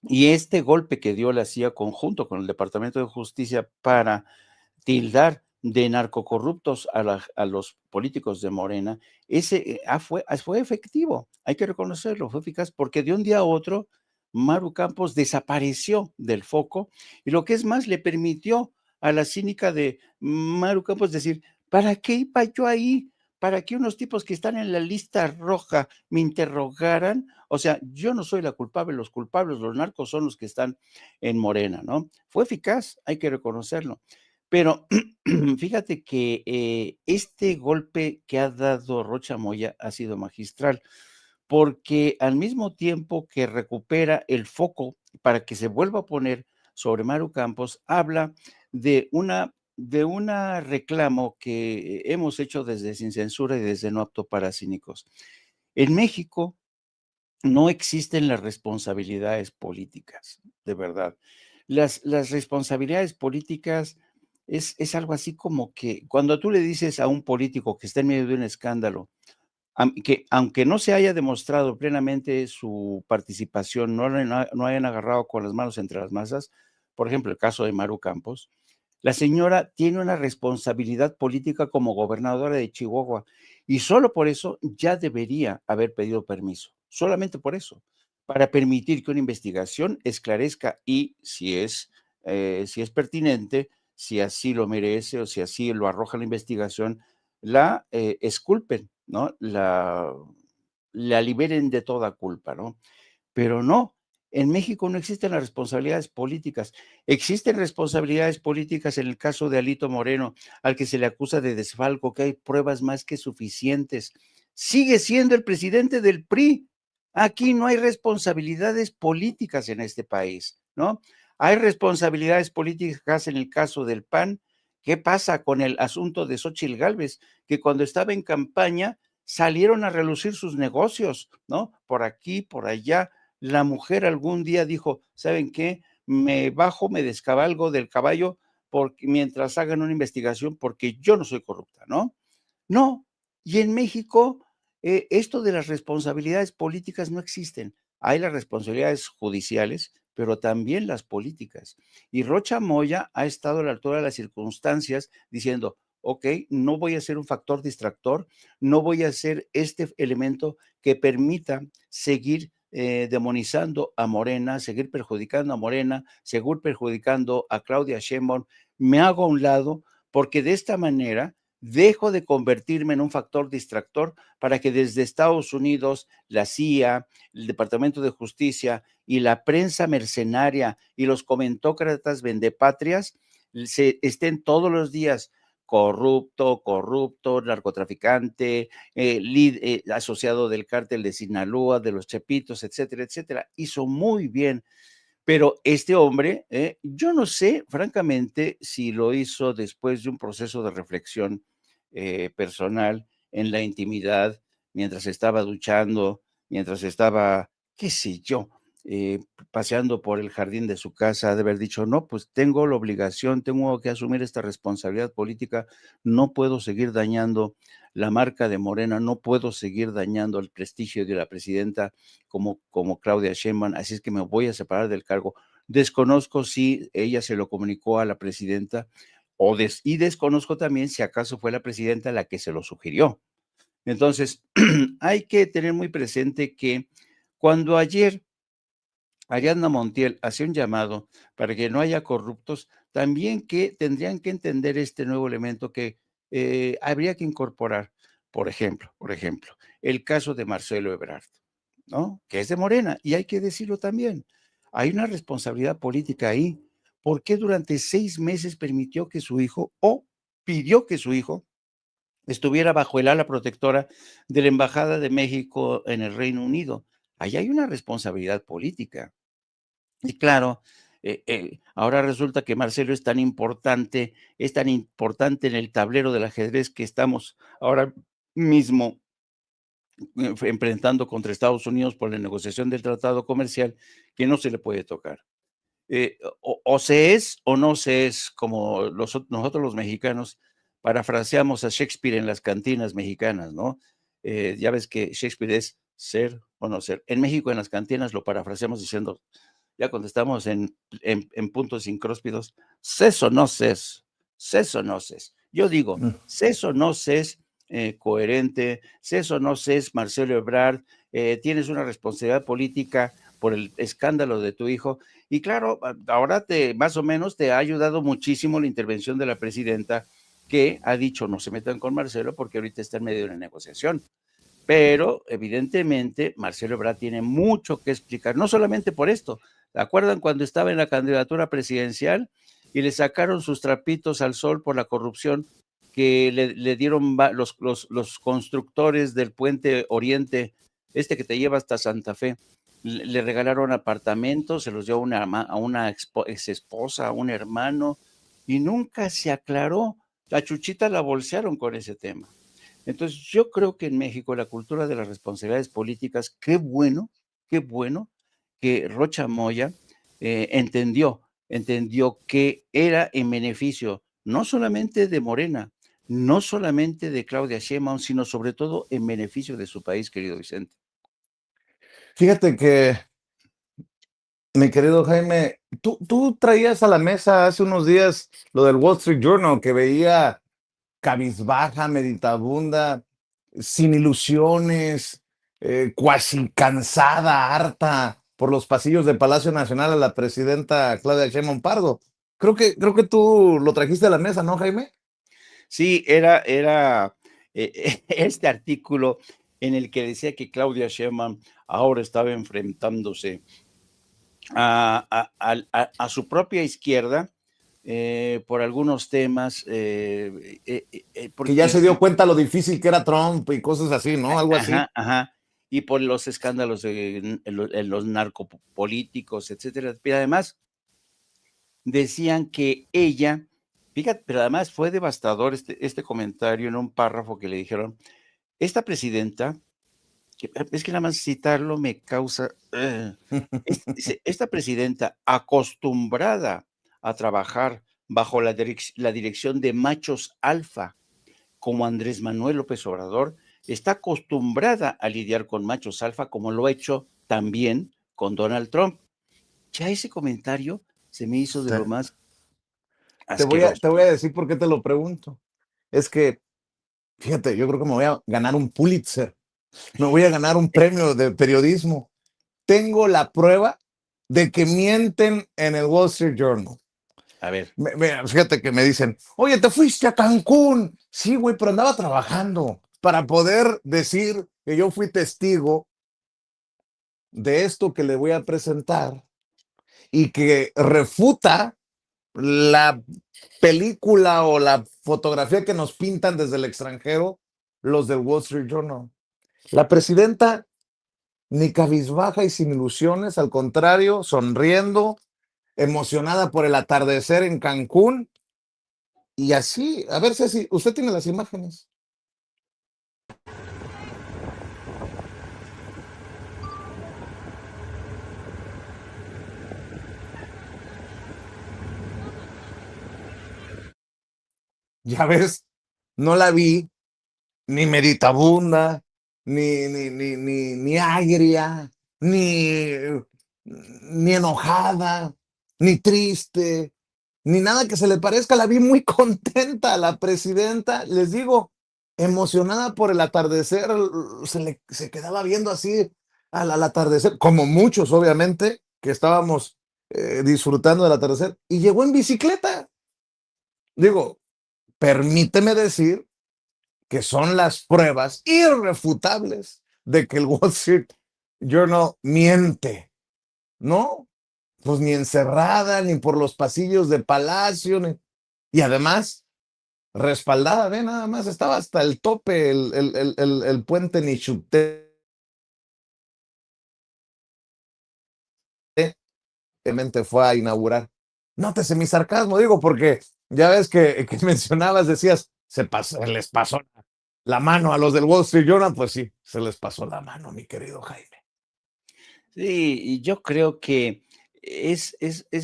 Y este golpe que dio la CIA conjunto con el Departamento de Justicia para tildar de narcocorruptos a los políticos de Morena, ese fue efectivo, hay que reconocerlo, fue eficaz, porque de un día a otro Maru Campos desapareció del foco y lo que es más, le permitió a la cínica de Maru Campos decir, ¿para qué iba yo ahí? ¿Para que unos tipos que están en la lista roja me interrogaran? O sea, yo no soy la culpable, los culpables, los narcos son los que están en Morena, ¿no? Fue eficaz, hay que reconocerlo. Pero fíjate que este golpe que ha dado Rocha Moya ha sido magistral, porque al mismo tiempo que recupera el foco para que se vuelva a poner sobre Maru Campos, habla de una reclamo que hemos hecho desde Sin Censura y desde No Apto para Cínicos. En México no existen las responsabilidades políticas, de verdad. Las responsabilidades políticas es algo así como que cuando tú le dices a un político que está en medio de un escándalo, que aunque no se haya demostrado plenamente su participación, no hayan agarrado con las manos entre las masas, por ejemplo, el caso de Maru Campos, la señora tiene una responsabilidad política como gobernadora de Chihuahua y solo por eso ya debería haber pedido permiso, solamente por eso, para permitir que una investigación esclarezca y si es pertinente, si así lo merece o si así lo arroja la investigación, la exculpen, ¿no? La liberen de toda culpa, ¿no? Pero no, en México no existen las responsabilidades políticas. Existen responsabilidades políticas en el caso de Alito Moreno, al que se le acusa de desfalco, que hay pruebas más que suficientes. Sigue siendo el presidente del PRI. Aquí no hay responsabilidades políticas en este país, ¿no? Hay responsabilidades políticas en el caso del PAN. ¿Qué pasa con el asunto de Xóchitl Gálvez? Que cuando estaba en campaña salieron a relucir sus negocios, ¿no? Por aquí, por allá. La mujer algún día dijo, ¿saben qué? Me bajo, me descabalgo del caballo mientras hagan una investigación porque yo no soy corrupta, ¿no? No. Y en México, esto de las responsabilidades políticas no existen. Hay las responsabilidades judiciales, pero también las políticas. Y Rocha Moya ha estado a la altura de las circunstancias diciendo, ok, no voy a ser un factor distractor, no voy a ser este elemento que permita seguir demonizando a Morena, seguir perjudicando a Morena, seguir perjudicando a Claudia Sheinbaum. Me hago a un lado porque de esta manera dejo de convertirme en un factor distractor para que desde Estados Unidos, la CIA, el Departamento de Justicia y la prensa mercenaria y los comentócratas vendepatrias se estén todos los días corrupto, narcotraficante, asociado del cártel de Sinaloa, de los Chepitos, etcétera, etcétera. Hizo muy bien, pero este hombre, yo no sé, francamente, si lo hizo después de un proceso de reflexión personal, en la intimidad, mientras estaba duchando, mientras estaba, qué sé yo, paseando por el jardín de su casa, de haber dicho, no, pues tengo la obligación, tengo que asumir esta responsabilidad política, no puedo seguir dañando la marca de Morena, no puedo seguir dañando el prestigio de la presidenta como Claudia Sheinbaum, así es que me voy a separar del cargo. Desconozco si ella se lo comunicó a la presidenta y desconozco también si acaso fue la presidenta la que se lo sugirió. Entonces, hay que tener muy presente que cuando ayer Ariadna Montiel hacía un llamado para que no haya corruptos, también que tendrían que entender este nuevo elemento que habría que incorporar. Por ejemplo, el caso de Marcelo Ebrard, ¿no? Que es de Morena, y hay que decirlo también. Hay una responsabilidad política ahí. ¿Por qué durante 6 meses permitió que su hijo o pidió que su hijo estuviera bajo el ala protectora de la Embajada de México en el Reino Unido? Ahí hay una responsabilidad política. Y claro, ahora resulta que Marcelo es tan importante en el tablero del ajedrez que estamos ahora mismo enfrentando contra Estados Unidos por la negociación del tratado comercial, que no se le puede tocar. O se es o no se es, como nosotros los mexicanos parafraseamos a Shakespeare en las cantinas mexicanas, ¿no? Ya ves que Shakespeare es ser o no ser. En México, en las cantinas, lo parafraseamos diciendo, ya cuando estamos en puntos incróspidos, ses o no ses, ses o no ses. Yo digo, ses o no ses coherente, ses o no ses Marcelo Ebrard, tienes una responsabilidad política por el escándalo de tu hijo. Y claro, ahora más o menos te ha ayudado muchísimo la intervención de la presidenta, que ha dicho no se metan con Marcelo porque ahorita está en medio de una negociación. Pero evidentemente Marcelo Ebrard tiene mucho que explicar, no solamente por esto. ¿Se acuerdan cuando estaba en la candidatura presidencial y le sacaron sus trapitos al sol por la corrupción que le dieron los constructores del puente Oriente, este que te lleva hasta Santa Fe? Le regalaron apartamentos, se los dio a una ex esposa, a un hermano, y nunca se aclaró. A Chuchita la bolsearon con ese tema. Entonces, yo creo que en México la cultura de las responsabilidades políticas, qué bueno que Rocha Moya entendió que era en beneficio no solamente de Morena, no solamente de Claudia Sheinbaum, sino sobre todo en beneficio de su país, querido Vicente. Fíjate que, mi querido Jaime, tú traías a la mesa hace unos días lo del Wall Street Journal, que veía cabizbaja, meditabunda, sin ilusiones, cuasi cansada, harta por los pasillos del Palacio Nacional a la presidenta Claudia Sheinbaum Pardo. Creo que tú lo trajiste a la mesa, ¿no, Jaime? Sí, era este artículo en el que decía que Claudia Sheinbaum ahora estaba enfrentándose a su propia izquierda por algunos temas. Que ya se dio cuenta lo difícil que era Trump y cosas así, ¿no? Algo así. Ajá, y por los escándalos en los narcopolíticos, etcétera. Pero además decían que ella, fíjate, pero además fue devastador este comentario en un párrafo que le dijeron, esta presidenta, es que nada más citarlo me causa, dice, esta presidenta acostumbrada a trabajar bajo la dirección de machos alfa, como Andrés Manuel López Obrador, está acostumbrada a lidiar con machos alfa, como lo ha hecho también con Donald Trump. Ya ese comentario se me hizo de Sí. lo más asqueroso. Te voy a decir por qué te lo pregunto. Es que, fíjate, yo creo que me voy a ganar un Pulitzer, me voy a ganar un premio de periodismo. Tengo la prueba de que mienten en el Wall Street Journal. A ver. Fíjate que me dicen, oye, te fuiste a Cancún. Sí, güey, pero andaba trabajando para poder decir que yo fui testigo de esto que le voy a presentar y que refuta la película o la fotografía que nos pintan desde el extranjero los del Wall Street Journal. La presidenta ni cabizbaja y sin ilusiones, al contrario, sonriendo, emocionada por el atardecer en Cancún. Y así, a ver, Ceci, usted tiene las imágenes. Ya ves, no la vi ni meditabunda, ni agria, ni enojada, ni triste, ni nada que se le parezca. La vi muy contenta a la presidenta, les digo, emocionada por el atardecer, se quedaba viendo así al atardecer, como muchos obviamente, que estábamos disfrutando del atardecer, y llegó en bicicleta. Digo, permíteme decir que son las pruebas irrefutables de que el Wall Street Journal miente, ¿no? Pues ni encerrada, ni por los pasillos de Palacio, y además respaldada, ve, nada más, estaba hasta el tope el puente Nichupté, fue a inaugurar. Nótese mi sarcasmo, digo, porque ya ves que mencionabas, decías, se les pasó la mano a los del Wall Street Journal, pues sí, se les pasó la mano, mi querido Jaime. Sí, y yo creo que es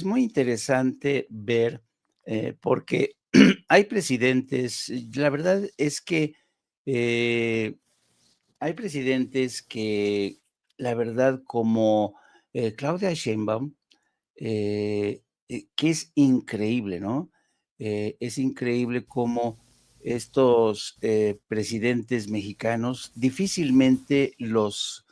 muy interesante ver, porque hay presidentes, la verdad es que hay presidentes que, la verdad, como Claudia Sheinbaum, que es increíble, ¿no? Es increíble cómo estos presidentes mexicanos difícilmente los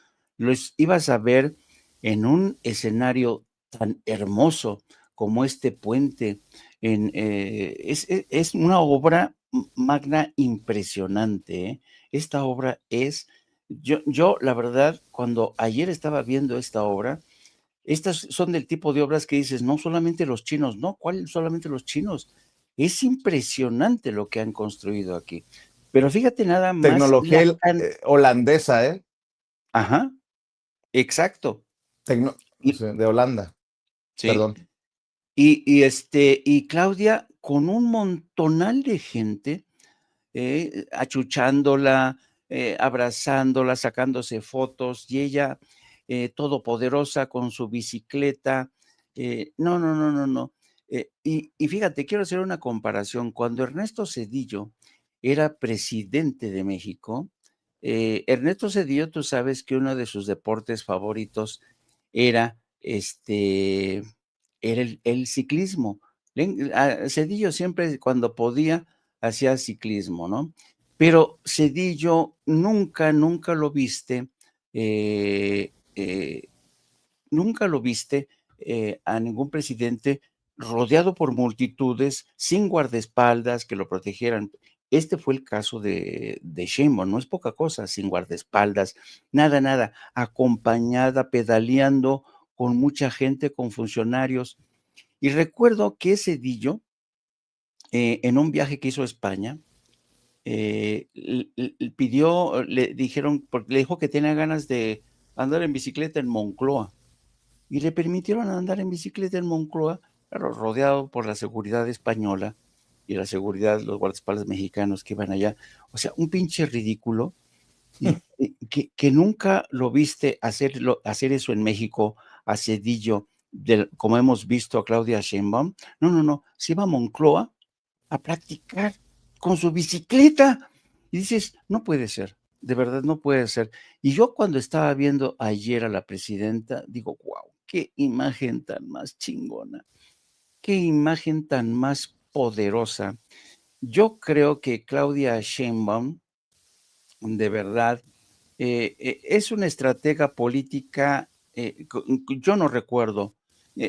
ibas a ver en un escenario tan hermoso como este puente. Es una obra magna impresionante, ¿eh? Esta obra es, yo la verdad, cuando ayer estaba viendo esta obra, estas son del tipo de obras que dices, no solamente los chinos, no, ¿cuál solamente los chinos? Es impresionante lo que han construido aquí. Pero fíjate nada más la Tecnología holandesa, ¿eh? ajá, exacto. Y De Holanda, sí, perdón. y Claudia con un montonal de gente, achuchándola, abrazándola, sacándose fotos, y ella, todopoderosa con su bicicleta. No, no, no, no, no. Y fíjate, quiero hacer una comparación. Cuando Ernesto Zedillo era presidente de México, Ernesto Zedillo, tú sabes que uno de sus deportes favoritos era, era el ciclismo. Zedillo siempre, cuando podía, hacía ciclismo, ¿no? Pero Zedillo nunca lo viste, eh, eh, nunca lo viste a ningún presidente rodeado por multitudes, sin guardaespaldas que lo protegieran. Este fue el caso de Sheinbaum, no es poca cosa, sin guardaespaldas, nada, nada, acompañada, pedaleando con mucha gente, con funcionarios. Y recuerdo que Zedillo, en un viaje que hizo a España, pidió, le dijeron, porque le dijo que tenía ganas de andar en bicicleta en Moncloa, y le permitieron andar en bicicleta en Moncloa, claro, rodeado por la seguridad española y la seguridad, los guardaespaldas mexicanos que iban allá. O sea, un pinche ridículo, que nunca lo viste hacer eso en México, a Zedillo, como hemos visto a Claudia Sheinbaum. No, no, no, se iba a Moncloa a practicar con su bicicleta. Y dices, no puede ser, de verdad no puede ser. Y yo cuando estaba viendo ayer a la presidenta, digo, wow, qué imagen tan más chingona, qué imagen tan más poderosa. Yo creo que Claudia Sheinbaum, de verdad, es una estratega política, yo no recuerdo,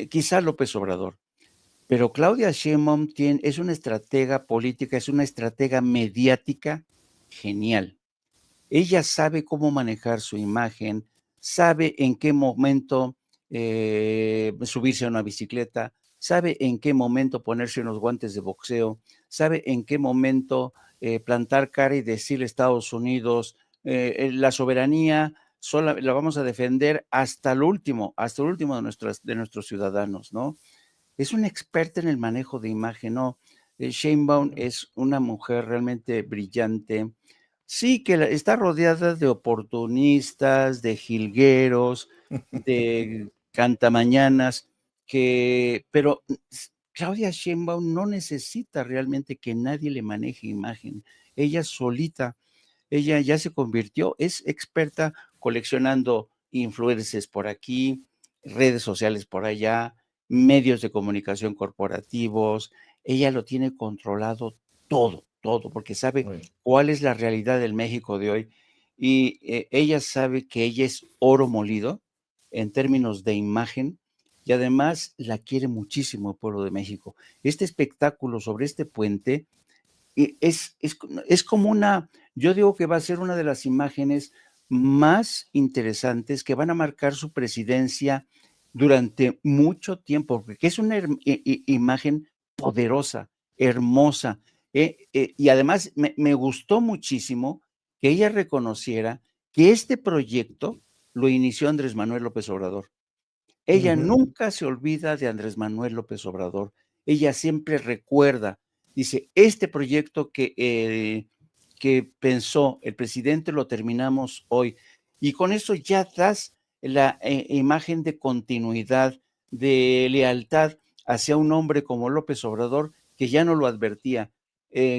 quizá López Obrador, pero Claudia Sheinbaum es una estratega política, es una estratega mediática genial. Ella sabe cómo manejar su imagen, sabe en qué momento subirse a una bicicleta, sabe en qué momento ponerse unos guantes de boxeo, sabe en qué momento plantar cara y decirle a Estados Unidos, la soberanía la vamos a defender hasta el último de nuestros ciudadanos, ¿no? Es una experta en el manejo de imagen, ¿no? Sheinbaum es una mujer realmente brillante. Sí, que está rodeada de oportunistas, de jilgueros, de cantamañanas, pero Claudia Sheinbaum no necesita realmente que nadie le maneje imagen. Ella solita, ella ya se convirtió, es experta coleccionando influencers por aquí, redes sociales por allá, medios de comunicación corporativos. Ella lo tiene controlado todo, todo, porque sabe Muy bien. cuál es la realidad del México de hoy. Y ella sabe que ella es oro molido en términos de imagen y además la quiere muchísimo el pueblo de México. Este espectáculo sobre este puente es como una, yo digo que va a ser una de las imágenes más interesantes que van a marcar su presidencia durante mucho tiempo, porque es una imagen poderosa, hermosa, y además me gustó muchísimo que ella reconociera que este proyecto lo inició Andrés Manuel López Obrador. Ella Ujú. nunca se olvida de Andrés Manuel López Obrador. Ella siempre recuerda, dice, este proyecto que pensó el presidente lo terminamos hoy. Y con eso ya das la imagen de continuidad, de lealtad hacia un hombre como López Obrador, que ya no lo advertía.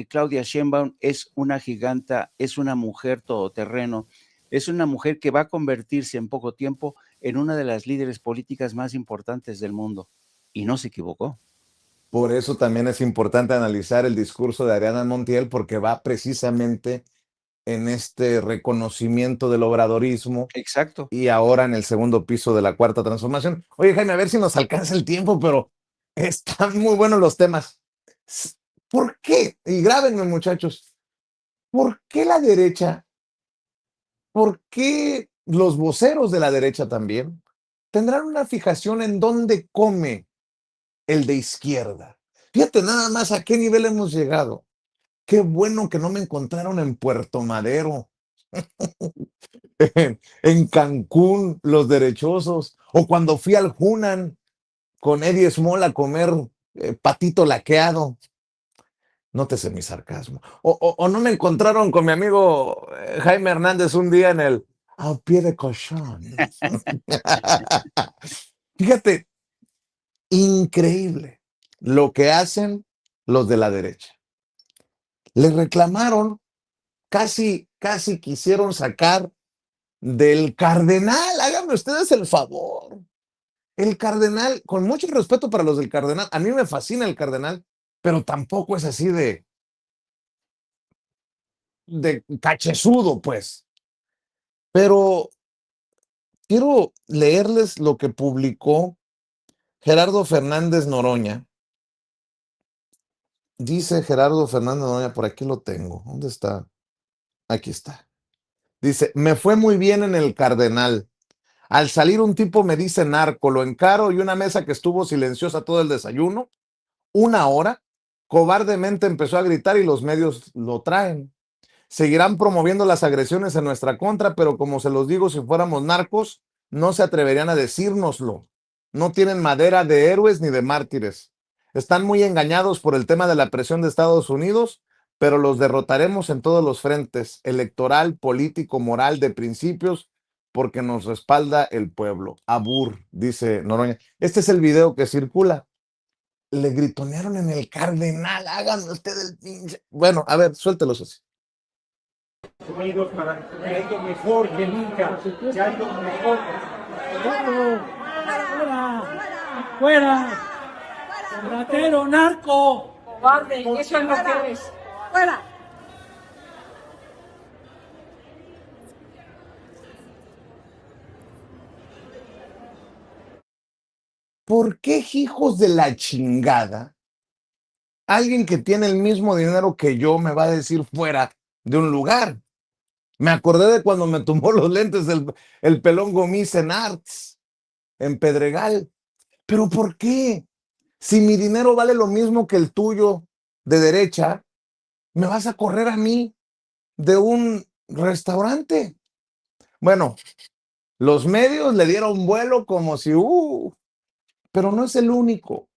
Claudia Sheinbaum es una giganta, es una mujer todoterreno, es una mujer que va a convertirse en poco tiempo en una de las líderes políticas más importantes del mundo. Y no se equivocó. Por eso también es importante analizar el discurso de Ariana Montiel, porque va precisamente en este reconocimiento del obradorismo Exacto. y ahora en el segundo piso de la cuarta transformación. Oye, Jaime, a ver si nos alcanza el tiempo, pero están muy buenos los temas. ¿Por qué? Y grábenme, muchachos. ¿Por qué la derecha? ¿Por qué los voceros de la derecha también tendrán una fijación en dónde come el de izquierda? Fíjate nada más a qué nivel hemos llegado. Qué bueno que no me encontraron en Puerto Madero, en Cancún, los derechosos, o cuando fui al Hunan con Eddie Small a comer patito laqueado. Nótese mi sarcasmo. O no me encontraron con mi amigo Jaime Hernández un día en el a pie de colchón. Fíjate, increíble lo que hacen los de la derecha. Le reclamaron, casi quisieron sacar del cardenal. Háganme ustedes el favor. El cardenal, con mucho respeto para los del cardenal, a mí me fascina el cardenal, pero tampoco es así de cachezudo, pues. Pero quiero leerles lo que publicó Gerardo Fernández Noroña. Dice Gerardo Fernández Noroña, por aquí lo tengo. ¿Dónde está? Aquí está. Dice, me fue muy bien en el Cardenal. Al salir un tipo me dice narco, lo encaro y una mesa que estuvo silenciosa todo el desayuno, una hora, cobardemente empezó a gritar y los medios lo traen. Seguirán promoviendo las agresiones en nuestra contra, pero como se los digo, si fuéramos narcos, no se atreverían a decírnoslo. No tienen madera de héroes ni de mártires. Están muy engañados por el tema de la presión de Estados Unidos, pero los derrotaremos en todos los frentes, electoral, político, moral, de principios, porque nos respalda el pueblo. Abur, dice Noroña. Este es el video que circula. Le gritonearon en el Cardenal, hagan usted el pinche. Bueno, a ver, suéltelos así. Unidos para que ha ido mejor que nunca, que ha ido mejor. ¡Fuera! ¡Fuera! ¡Ratero, narco! ¡Cobarde! ¡Eso es lo que eres! ¡Fuera! ¿Por qué, hijos de la chingada, alguien que tiene el mismo dinero que yo me va a decir fuera de un lugar? Me acordé de cuando me tumbó los lentes el pelón Gomis en Arts, en Pedregal. ¿Pero por qué? Si mi dinero vale lo mismo que el tuyo de derecha, ¿me vas a correr a mí de un restaurante? Bueno, los medios le dieron vuelo como si, pero no es el único.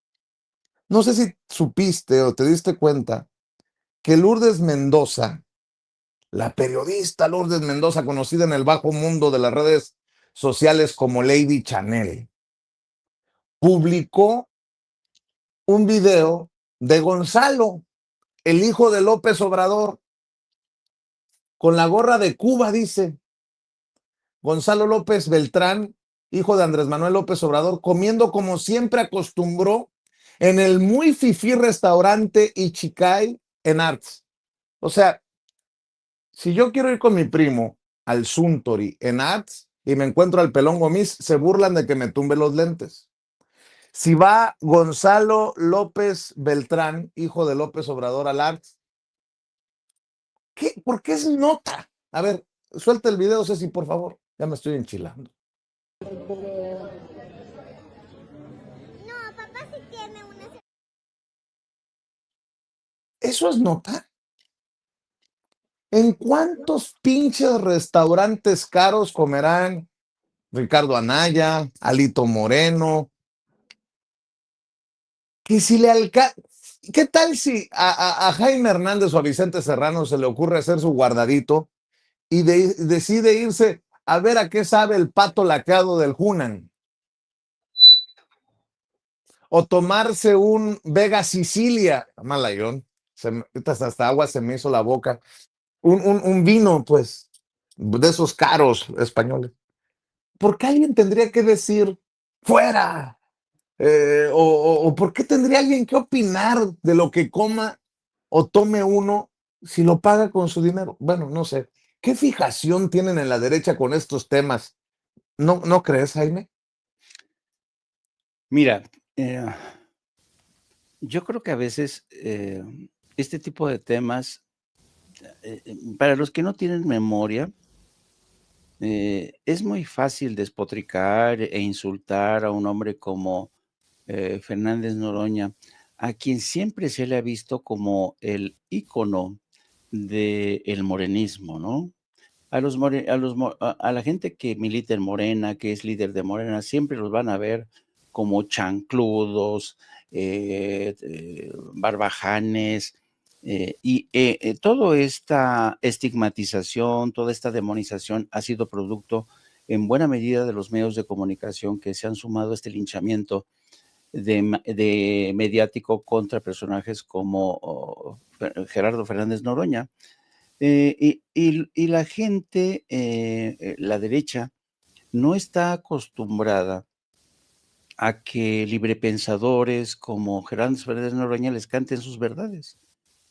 No sé si supiste o te diste cuenta que Lourdes Mendoza, la periodista Lourdes Mendoza, conocida en el bajo mundo de las redes sociales como Lady Chanel, publicó un video de Gonzalo, el hijo de López Obrador, con la gorra de Cuba, dice Gonzalo López Beltrán, hijo de Andrés Manuel López Obrador, comiendo como siempre acostumbró en el muy fifí restaurante Ichikai en Arts. O sea, si yo quiero ir con mi primo al Suntory en Arts y me encuentro al Pelón Gomis, se burlan de que me tumbe los lentes. Si va Gonzalo López Beltrán, hijo de López Obrador, al Arts, ¿por qué es nota? A ver, suelta el video, Ceci, por favor. Ya me estoy enchilando. No, papá sí tiene una. ¿Eso es nota? ¿En cuántos pinches restaurantes caros comerán Ricardo Anaya, Alito Moreno? Que si le alcanza. ¿Qué tal si a Jaime Hernández o a Vicente Serrano se le ocurre hacer su guardadito y decide irse a ver a qué sabe el pato laqueado del Hunan? O tomarse un Vega Sicilia, malayón, hasta agua se me hizo la boca, un vino, pues, de esos caros españoles. ¿Por qué alguien tendría que decir fuera? O ¿por qué tendría alguien que opinar de lo que coma o tome uno si lo paga con su dinero? Bueno, no sé. ¿Qué fijación tienen en la derecha con estos temas? ¿No crees, Jaime? Mira, yo creo que a veces este tipo de temas, para los que no tienen memoria, es muy fácil despotricar e insultar a un hombre como Fernández Noroña, a quien siempre se le ha visto como el ícono del morenismo, ¿no? A la gente que milita en Morena, que es líder de Morena, siempre los van a ver como chancludos, barbajanes, toda esta estigmatización, toda esta demonización ha sido producto en buena medida de los medios de comunicación que se han sumado a este linchamiento de mediático contra personajes como Gerardo Fernández Noroña. Y la gente, la derecha, no está acostumbrada a que librepensadores como Gerardo Fernández Noroña les canten sus verdades.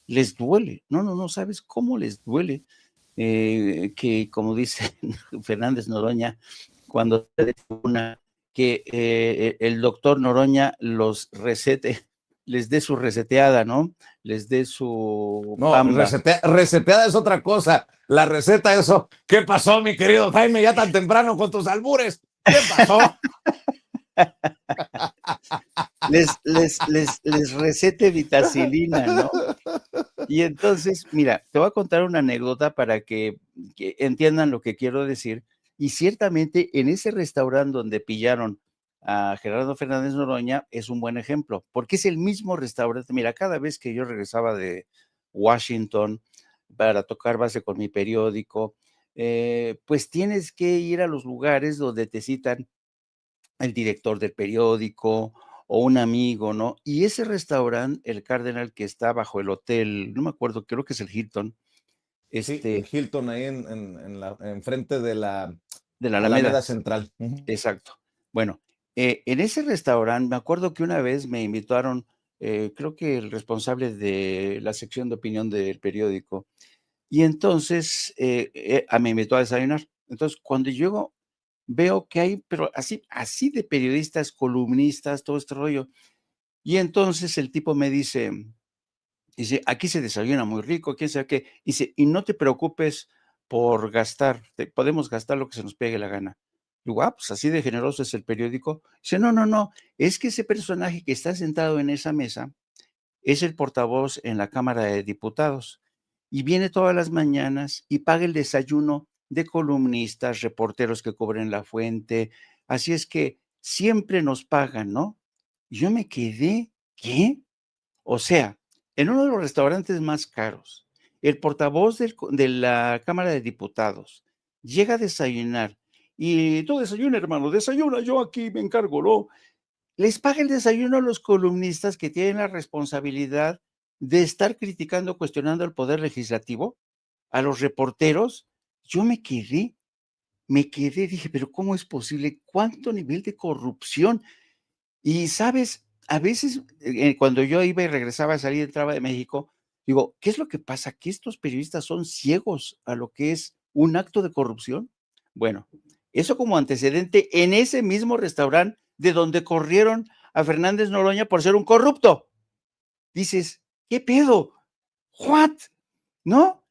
Les duele. No sabes cómo les duele que, como dice Fernández Noroña, cuando se una que el doctor Noroña los recete, les dé su reseteada, ¿no? Les dé su No, pamba. reseteada es otra cosa. La receta, eso. ¿Qué pasó, mi querido Jaime, ya tan temprano con tus albures? ¿Qué pasó? Les recete vitacilina, ¿no? Y entonces, mira, te voy a contar una anécdota para que entiendan lo que quiero decir. Y ciertamente en ese restaurante donde pillaron a Gerardo Fernández Noroña es un buen ejemplo, porque es el mismo restaurante. Mira, cada vez que yo regresaba de Washington para tocar base con mi periódico, pues tienes que ir a los lugares donde te citan el director del periódico o un amigo, ¿no? Y ese restaurante, el Cardenal, que está bajo el hotel, no me acuerdo, creo que es el Hilton, Sí, el Hilton ahí en frente de la Alameda Central. Exacto. Bueno, en ese restaurante, me acuerdo que una vez me invitaron, creo que el responsable de la sección de opinión del periódico, y entonces me invitó a desayunar. Entonces, cuando llego, veo que hay, pero así de periodistas, columnistas, todo este rollo. Y entonces el tipo me dice, aquí se desayuna muy rico, quién sabe qué. Dice, y no te preocupes por gastar, podemos gastar lo que se nos pegue la gana. Digo, pues así de generoso es el periódico. Dice, no, es que ese personaje que está sentado en esa mesa es el portavoz en la Cámara de Diputados y viene todas las mañanas y paga el desayuno de columnistas, reporteros que cubren la fuente. Así es que siempre nos pagan, ¿no? Y yo me quedé, ¿qué? O sea, en uno de los restaurantes más caros, el portavoz de la Cámara de Diputados llega a desayunar y tú desayuna, hermano, desayuna, yo aquí me encargo, ¿no? les paga el desayuno a los columnistas que tienen la responsabilidad de estar criticando, cuestionando al poder legislativo, a los reporteros. Yo dije, pero ¿cómo es posible? ¿Cuánto nivel de corrupción? Y sabes, a veces cuando yo iba y regresaba, salía y entraba de México, digo, ¿qué es lo que pasa? ¿Que estos periodistas son ciegos a lo que es un acto de corrupción? Bueno, eso como antecedente en ese mismo restaurante de donde corrieron a Fernández Noroña por ser un corrupto. Dices, ¿qué pedo? ¿What? ¿No?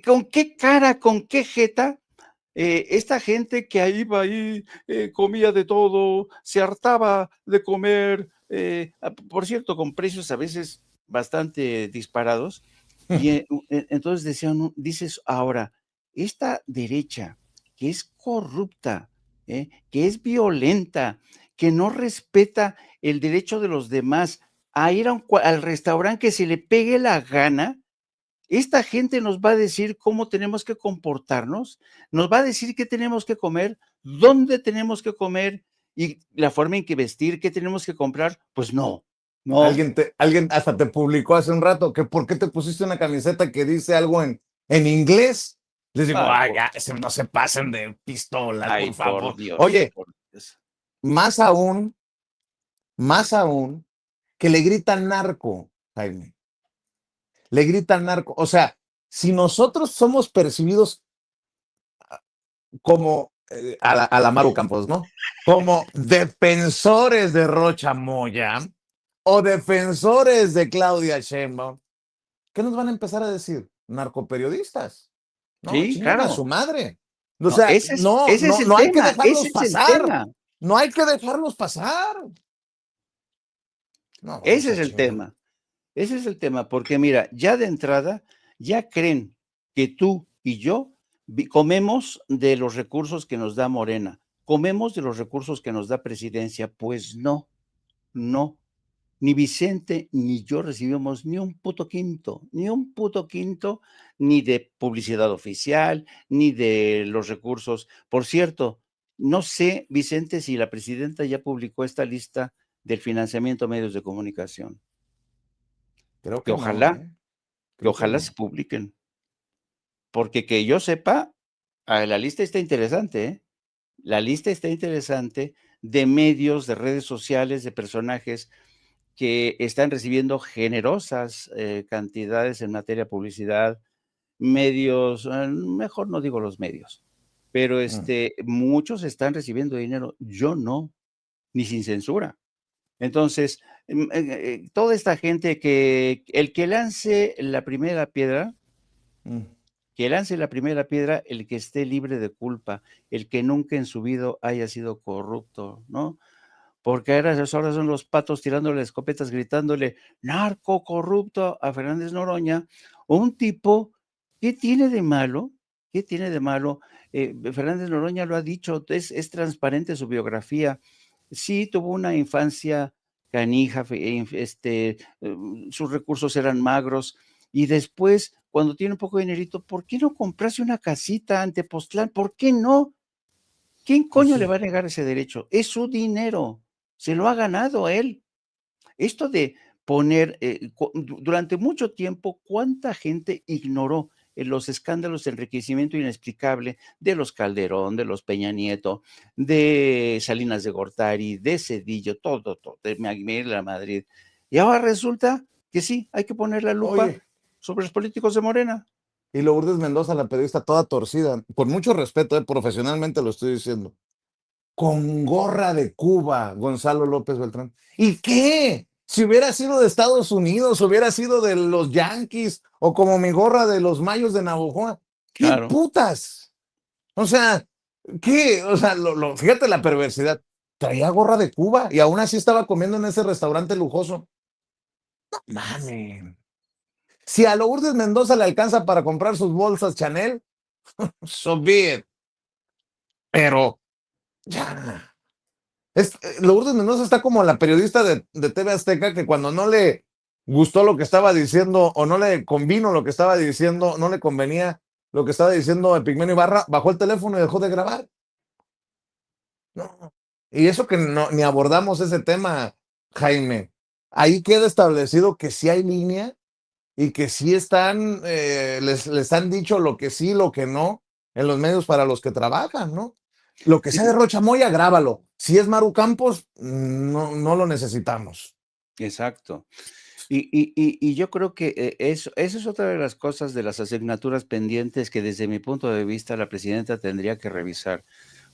¿Con qué cara, con qué jeta esta gente que ahí iba ahí, comía de todo, se hartaba de comer, por cierto, con precios a veces bastante disparados? Y entonces dices ahora, esta derecha que es corrupta, que es violenta, que no respeta el derecho de los demás a ir al restaurante que se le pegue la gana, esta gente nos va a decir cómo tenemos que comportarnos, nos va a decir qué tenemos que comer, dónde tenemos que comer y la forma en que vestir, qué tenemos que comprar. Pues no, no. Alguien hasta te publicó hace un rato que por qué te pusiste una camiseta que dice algo en inglés. Les digo, Ay, ya, no se pasen de pistolas, Ay, por favor. por Dios. Oye, por Dios. más aún que le gritan narco, Jaime. Le gritan narco. O sea, si nosotros somos percibidos como a la Maru Campos, ¿no? Como defensores de Rocha Moya o defensores de Claudia Sheinbaum, ¿qué nos van a empezar a decir? Narcoperiodistas. No, Sí, chingan a claro. su madre. O No, sea, ese es el no hay que tema, dejarlos ese es el pasar. tema. No hay que dejarlos pasar. No, Ese es el tema. Ese es el tema, porque mira, ya de entrada, ya creen que tú y yo comemos de los recursos que nos da Morena, comemos de los recursos que nos da Presidencia. Pues no, no. Ni Vicente ni yo recibimos ni un puto quinto, ni de publicidad oficial, ni de los recursos. Por cierto, no sé, Vicente, si la presidenta ya publicó esta lista del financiamiento a medios de comunicación. Creo Que que no, ojalá, ¿eh? que ojalá se publiquen. Porque que yo sepa, la lista está interesante, ¿eh? La lista está interesante de medios, de redes sociales, de personajes que están recibiendo generosas cantidades en materia de publicidad, medios, mejor no digo los medios, pero muchos están recibiendo dinero, yo no, ni sin censura. Entonces, toda esta gente el que lance la primera piedra, el que esté libre de culpa, el que nunca en su vida haya sido corrupto, ¿no? Porque ahora son los patos tirándole escopetas, gritándole narco corrupto a Fernández Noroña, o un tipo, ¿qué tiene de malo? ¿Qué tiene de malo? Fernández Noroña lo ha dicho, es transparente su biografía. Sí, tuvo una infancia canija, sus recursos eran magros, y después, cuando tiene un poco de dinerito, ¿por qué no comprarse una casita ante Tepoztlán? ¿Por qué no? ¿Quién coño le va a negar ese derecho? Es su dinero, se lo ha ganado él. Esto de poner, durante mucho tiempo, ¿cuánta gente ignoró los escándalos de enriquecimiento inexplicable de los Calderón, de los Peña Nieto, de Salinas de Gortari, de Cedillo, todo, de Miguel la Madrid? Y ahora resulta que sí, hay que poner la lupa Oye, sobre los políticos de Morena. y Lourdes Mendoza, la periodista toda torcida, con mucho respeto, profesionalmente lo estoy diciendo, con gorra de Cuba, Gonzalo López Beltrán. ¿Y qué? Si hubiera sido de Estados Unidos, hubiera sido de los Yankees, o como mi gorra de los Mayos de Navojoa. ¿Qué Claro. putas? O sea, ¿qué? O sea, fíjate la perversidad. Traía gorra de Cuba y aún así estaba comiendo en ese restaurante lujoso. No mames. Si a Lourdes Mendoza le alcanza para comprar sus bolsas Chanel, so be it. Pero ya. Lourdes Mendoza está como la periodista de TV Azteca que cuando no le gustó lo que estaba diciendo o no le convino lo que estaba diciendo, no le convenía lo que estaba diciendo Epigmenio Ibarra, bajó el teléfono y dejó de grabar. No, Y eso que no, ni abordamos ese tema, Jaime. Ahí queda establecido que sí hay línea y que sí están, les han dicho lo que sí, lo que no, en los medios para los que trabajan, ¿no? Lo que sea de Rocha Moya, grábalo. Si es Maru Campos, no lo necesitamos. Exacto. Y yo creo que eso es otra de las cosas de las asignaturas pendientes que desde mi punto de vista la presidenta tendría que revisar,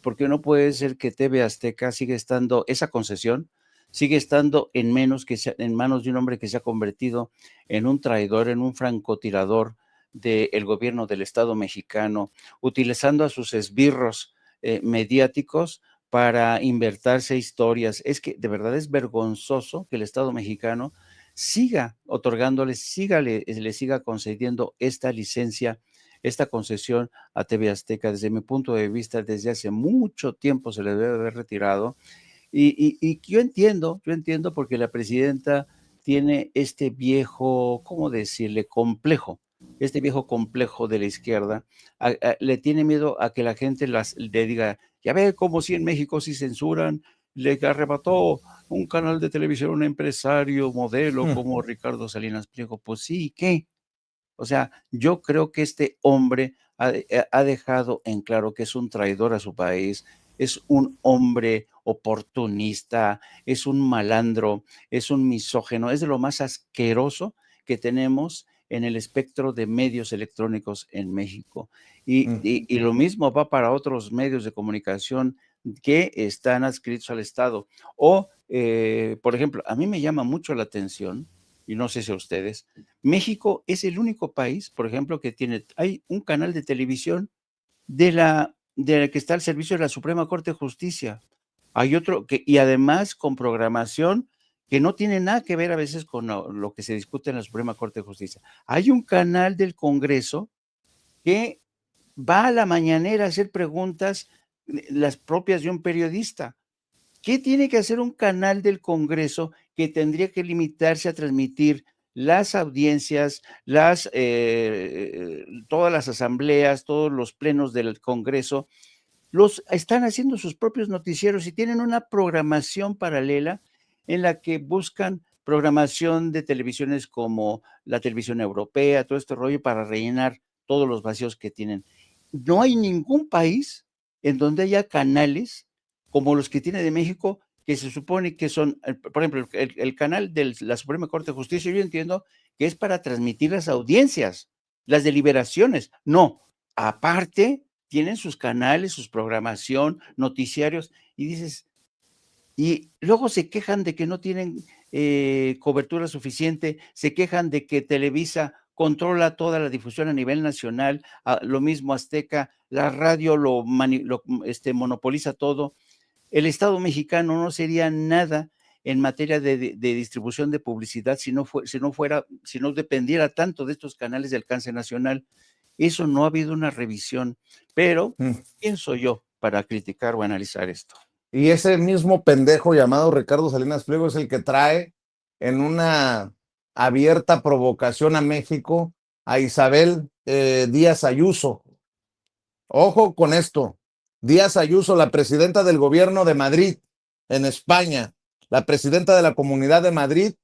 porque no puede ser que TV Azteca siga estando, esa concesión sigue estando en manos de un hombre que se ha convertido en un traidor, en un francotirador del gobierno del Estado mexicano, utilizando a sus esbirros mediáticos para inventarse historias. Es que de verdad es vergonzoso que el Estado mexicano siga otorgándoles, le siga concediendo esta licencia, esta concesión a TV Azteca. Desde mi punto de vista, desde hace mucho tiempo se le debe haber retirado. Y yo entiendo porque la presidenta tiene este viejo, ¿cómo decirle? Complejo, este viejo complejo de la izquierda. Le tiene miedo a que la gente le diga, ya ve cómo si en México sí censuran, le arrebató un canal de televisión a un empresario modelo como Ricardo Salinas Pliego. Pues sí, ¿qué? O sea, yo creo que este hombre ha dejado en claro que es un traidor a su país, es un hombre oportunista, es un malandro, es un misógeno, es de lo más asqueroso que tenemos en el espectro de medios electrónicos en México. Y lo mismo va para otros medios de comunicación que están adscritos al Estado. O, por ejemplo, a mí me llama mucho la atención, y no sé si a ustedes, México es el único país, por ejemplo, que hay un canal de televisión de la que está al servicio de la Suprema Corte de Justicia. Hay otro y además con programación que no tiene nada que ver a veces con lo que se discute en la Suprema Corte de Justicia. Hay un canal del Congreso que va a la mañanera a hacer preguntas, las propias de un periodista. ¿Qué tiene que hacer un canal del Congreso que tendría que limitarse a transmitir las audiencias, todas las asambleas, todos los plenos del Congreso? Están haciendo sus propios noticieros y tienen una programación paralela en la que buscan programación de televisiones como la televisión europea, todo este rollo para rellenar todos los vacíos que tienen. No hay ningún país en donde haya canales como los que tiene de México, que se supone que son, por ejemplo, el canal de la Suprema Corte de Justicia, yo entiendo que es para transmitir las audiencias, las deliberaciones. No, aparte tienen sus canales, sus programación, noticiarios, y dices, y luego se quejan de que no tienen cobertura suficiente, se quejan de que Televisa controla toda la difusión a nivel nacional, lo mismo Azteca, la radio monopoliza todo. El Estado mexicano no sería nada en materia de distribución de publicidad si no dependiera tanto de estos canales de alcance nacional. Eso no ha habido una revisión, pero ¿quién soy yo para criticar o analizar esto? Y ese mismo pendejo llamado Ricardo Salinas Pliego es el que trae en una abierta provocación a México a Isabel Díaz Ayuso. Ojo con esto. Díaz Ayuso, la presidenta del gobierno de Madrid, en España, la presidenta de la Comunidad de Madrid,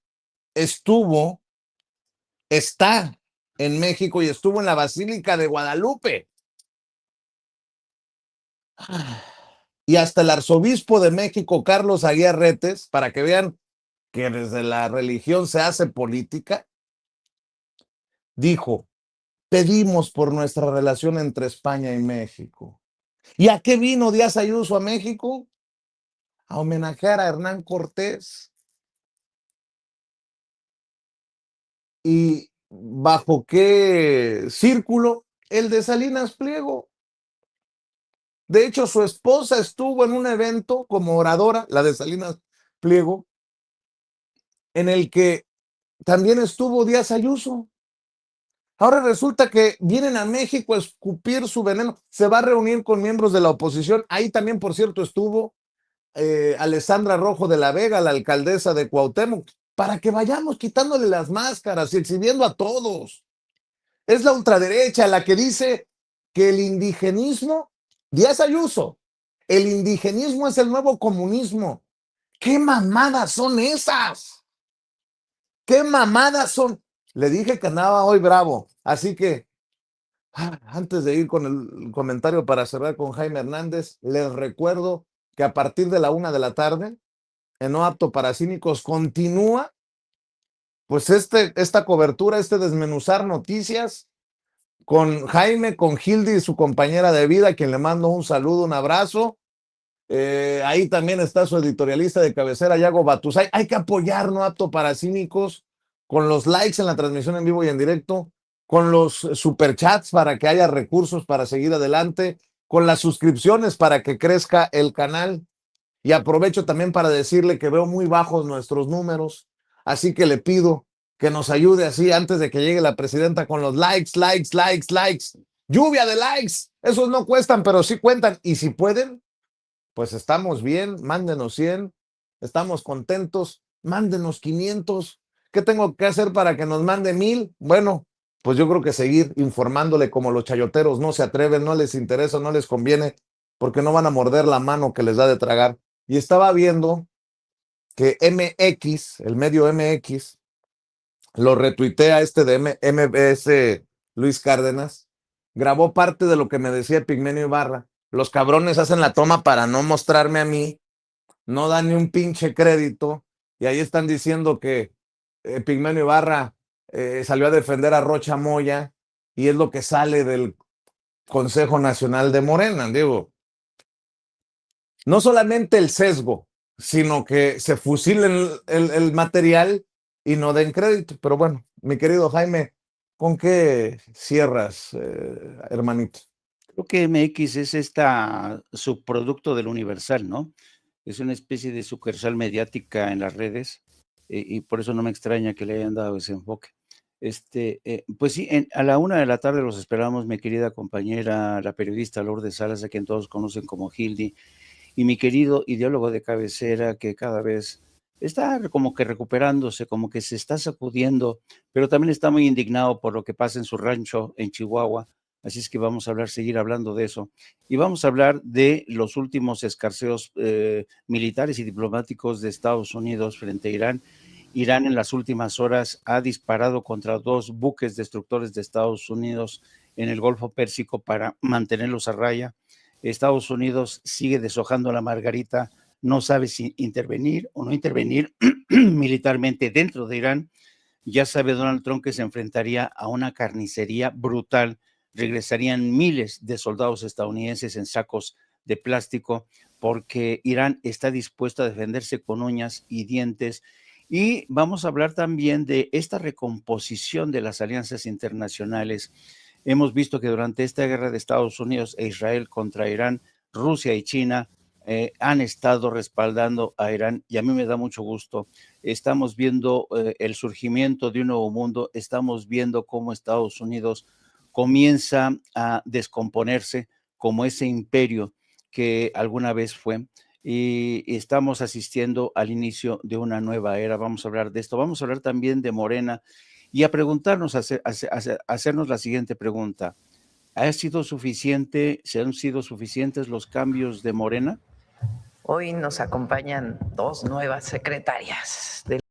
está en México y estuvo en la Basílica de Guadalupe. Y hasta el arzobispo de México, Carlos Aguiar Retes, para que vean que desde la religión se hace política, dijo, pedimos por nuestra relación entre España y México. ¿Y a qué vino Díaz Ayuso a México? A homenajear a Hernán Cortés. ¿Y bajo qué círculo? El de Salinas Pliego. De hecho, su esposa estuvo en un evento como oradora, la de Salinas Pliego, en el que también estuvo Díaz Ayuso. Ahora resulta que vienen a México a escupir su veneno. Se va a reunir con miembros de la oposición. Ahí también, por cierto, estuvo Alessandra Rojo de la Vega, la alcaldesa de Cuauhtémoc, para que vayamos quitándole las máscaras y exhibiendo a todos. Es la ultraderecha la que dice que el indigenismo, Díaz Ayuso, el indigenismo es el nuevo comunismo. ¿Qué mamadas son esas? ¿Qué mamadas son? Le dije que andaba hoy bravo, así que antes de ir con el comentario para cerrar con Jaime Hernández, les recuerdo que a partir de la 1 de la tarde, en No Apto para Cínicos, continúa pues esta cobertura, este desmenuzar noticias con Jaime, con Hildy, su compañera de vida, a quien le mando un saludo, un abrazo. Ahí también está su editorialista de cabecera, Yago Batusay. Hay que apoyar No Apto para Cínicos con los likes en la transmisión en vivo y en directo, con los superchats para que haya recursos para seguir adelante, con las suscripciones para que crezca el canal. Y aprovecho también para decirle que veo muy bajos nuestros números, así que le pido que nos ayude así antes de que llegue la presidenta con los likes. Lluvia de likes. Esos no cuestan, pero sí cuentan. Y si pueden, pues estamos bien, mándenos 100, estamos contentos, mándenos 500. ¿Qué tengo que hacer para que nos mande 1000? Bueno, pues yo creo que seguir informándole como los chayoteros no se atreven, no les interesa, no les conviene, porque no van a morder la mano que les da de tragar. Y estaba viendo que MX, el medio MX, lo retuitea de MBS Luis Cárdenas, grabó parte de lo que me decía Pigmenio Ibarra. Los cabrones hacen la toma para no mostrarme a mí, no dan ni un pinche crédito, y ahí están diciendo que Pigmenio Ibarra salió a defender a Rocha Moya, y es lo que sale del Consejo Nacional de Morena. Digo, no solamente el sesgo, sino que se fusilen el material y no den crédito. Pero bueno, mi querido Jaime, ¿con qué cierras, hermanito? Creo que MX es subproducto del Universal, ¿no? Es una especie de sucursal mediática en las redes, y por eso no me extraña que le hayan dado ese enfoque. Pues sí, a la 1 de la tarde los esperamos, mi querida compañera, la periodista Lourdes Salas, a quien todos conocen como Hildy, y mi querido ideólogo de cabecera, que cada vez está como que recuperándose, como que se está sacudiendo, pero también está muy indignado por lo que pasa en su rancho en Chihuahua. Así es que vamos a seguir hablando de eso. Y vamos a hablar de los últimos escarceos militares y diplomáticos de Estados Unidos frente a Irán. Irán en las últimas horas ha disparado contra 2 buques destructores de Estados Unidos en el Golfo Pérsico para mantenerlos a raya. Estados Unidos sigue deshojando la margarita, no sabe si intervenir o no intervenir militarmente dentro de Irán. Ya sabe Donald Trump que se enfrentaría a una carnicería brutal. Regresarían miles de soldados estadounidenses en sacos de plástico porque Irán está dispuesto a defenderse con uñas y dientes. Y vamos a hablar también de esta recomposición de las alianzas internacionales. Hemos visto que durante esta guerra de Estados Unidos e Israel contra Irán, Rusia y China han estado respaldando a Irán, y a mí me da mucho gusto. Estamos viendo el surgimiento de un nuevo mundo, estamos viendo cómo Estados Unidos comienza a descomponerse como ese imperio que alguna vez fue, y estamos asistiendo al inicio de una nueva era. Vamos a hablar de esto, vamos a hablar también de Morena y a preguntarnos, hacernos la siguiente pregunta. ¿Ha sido suficiente, se han sido suficientes los cambios de Morena? Hoy nos acompañan 2 nuevas secretarias del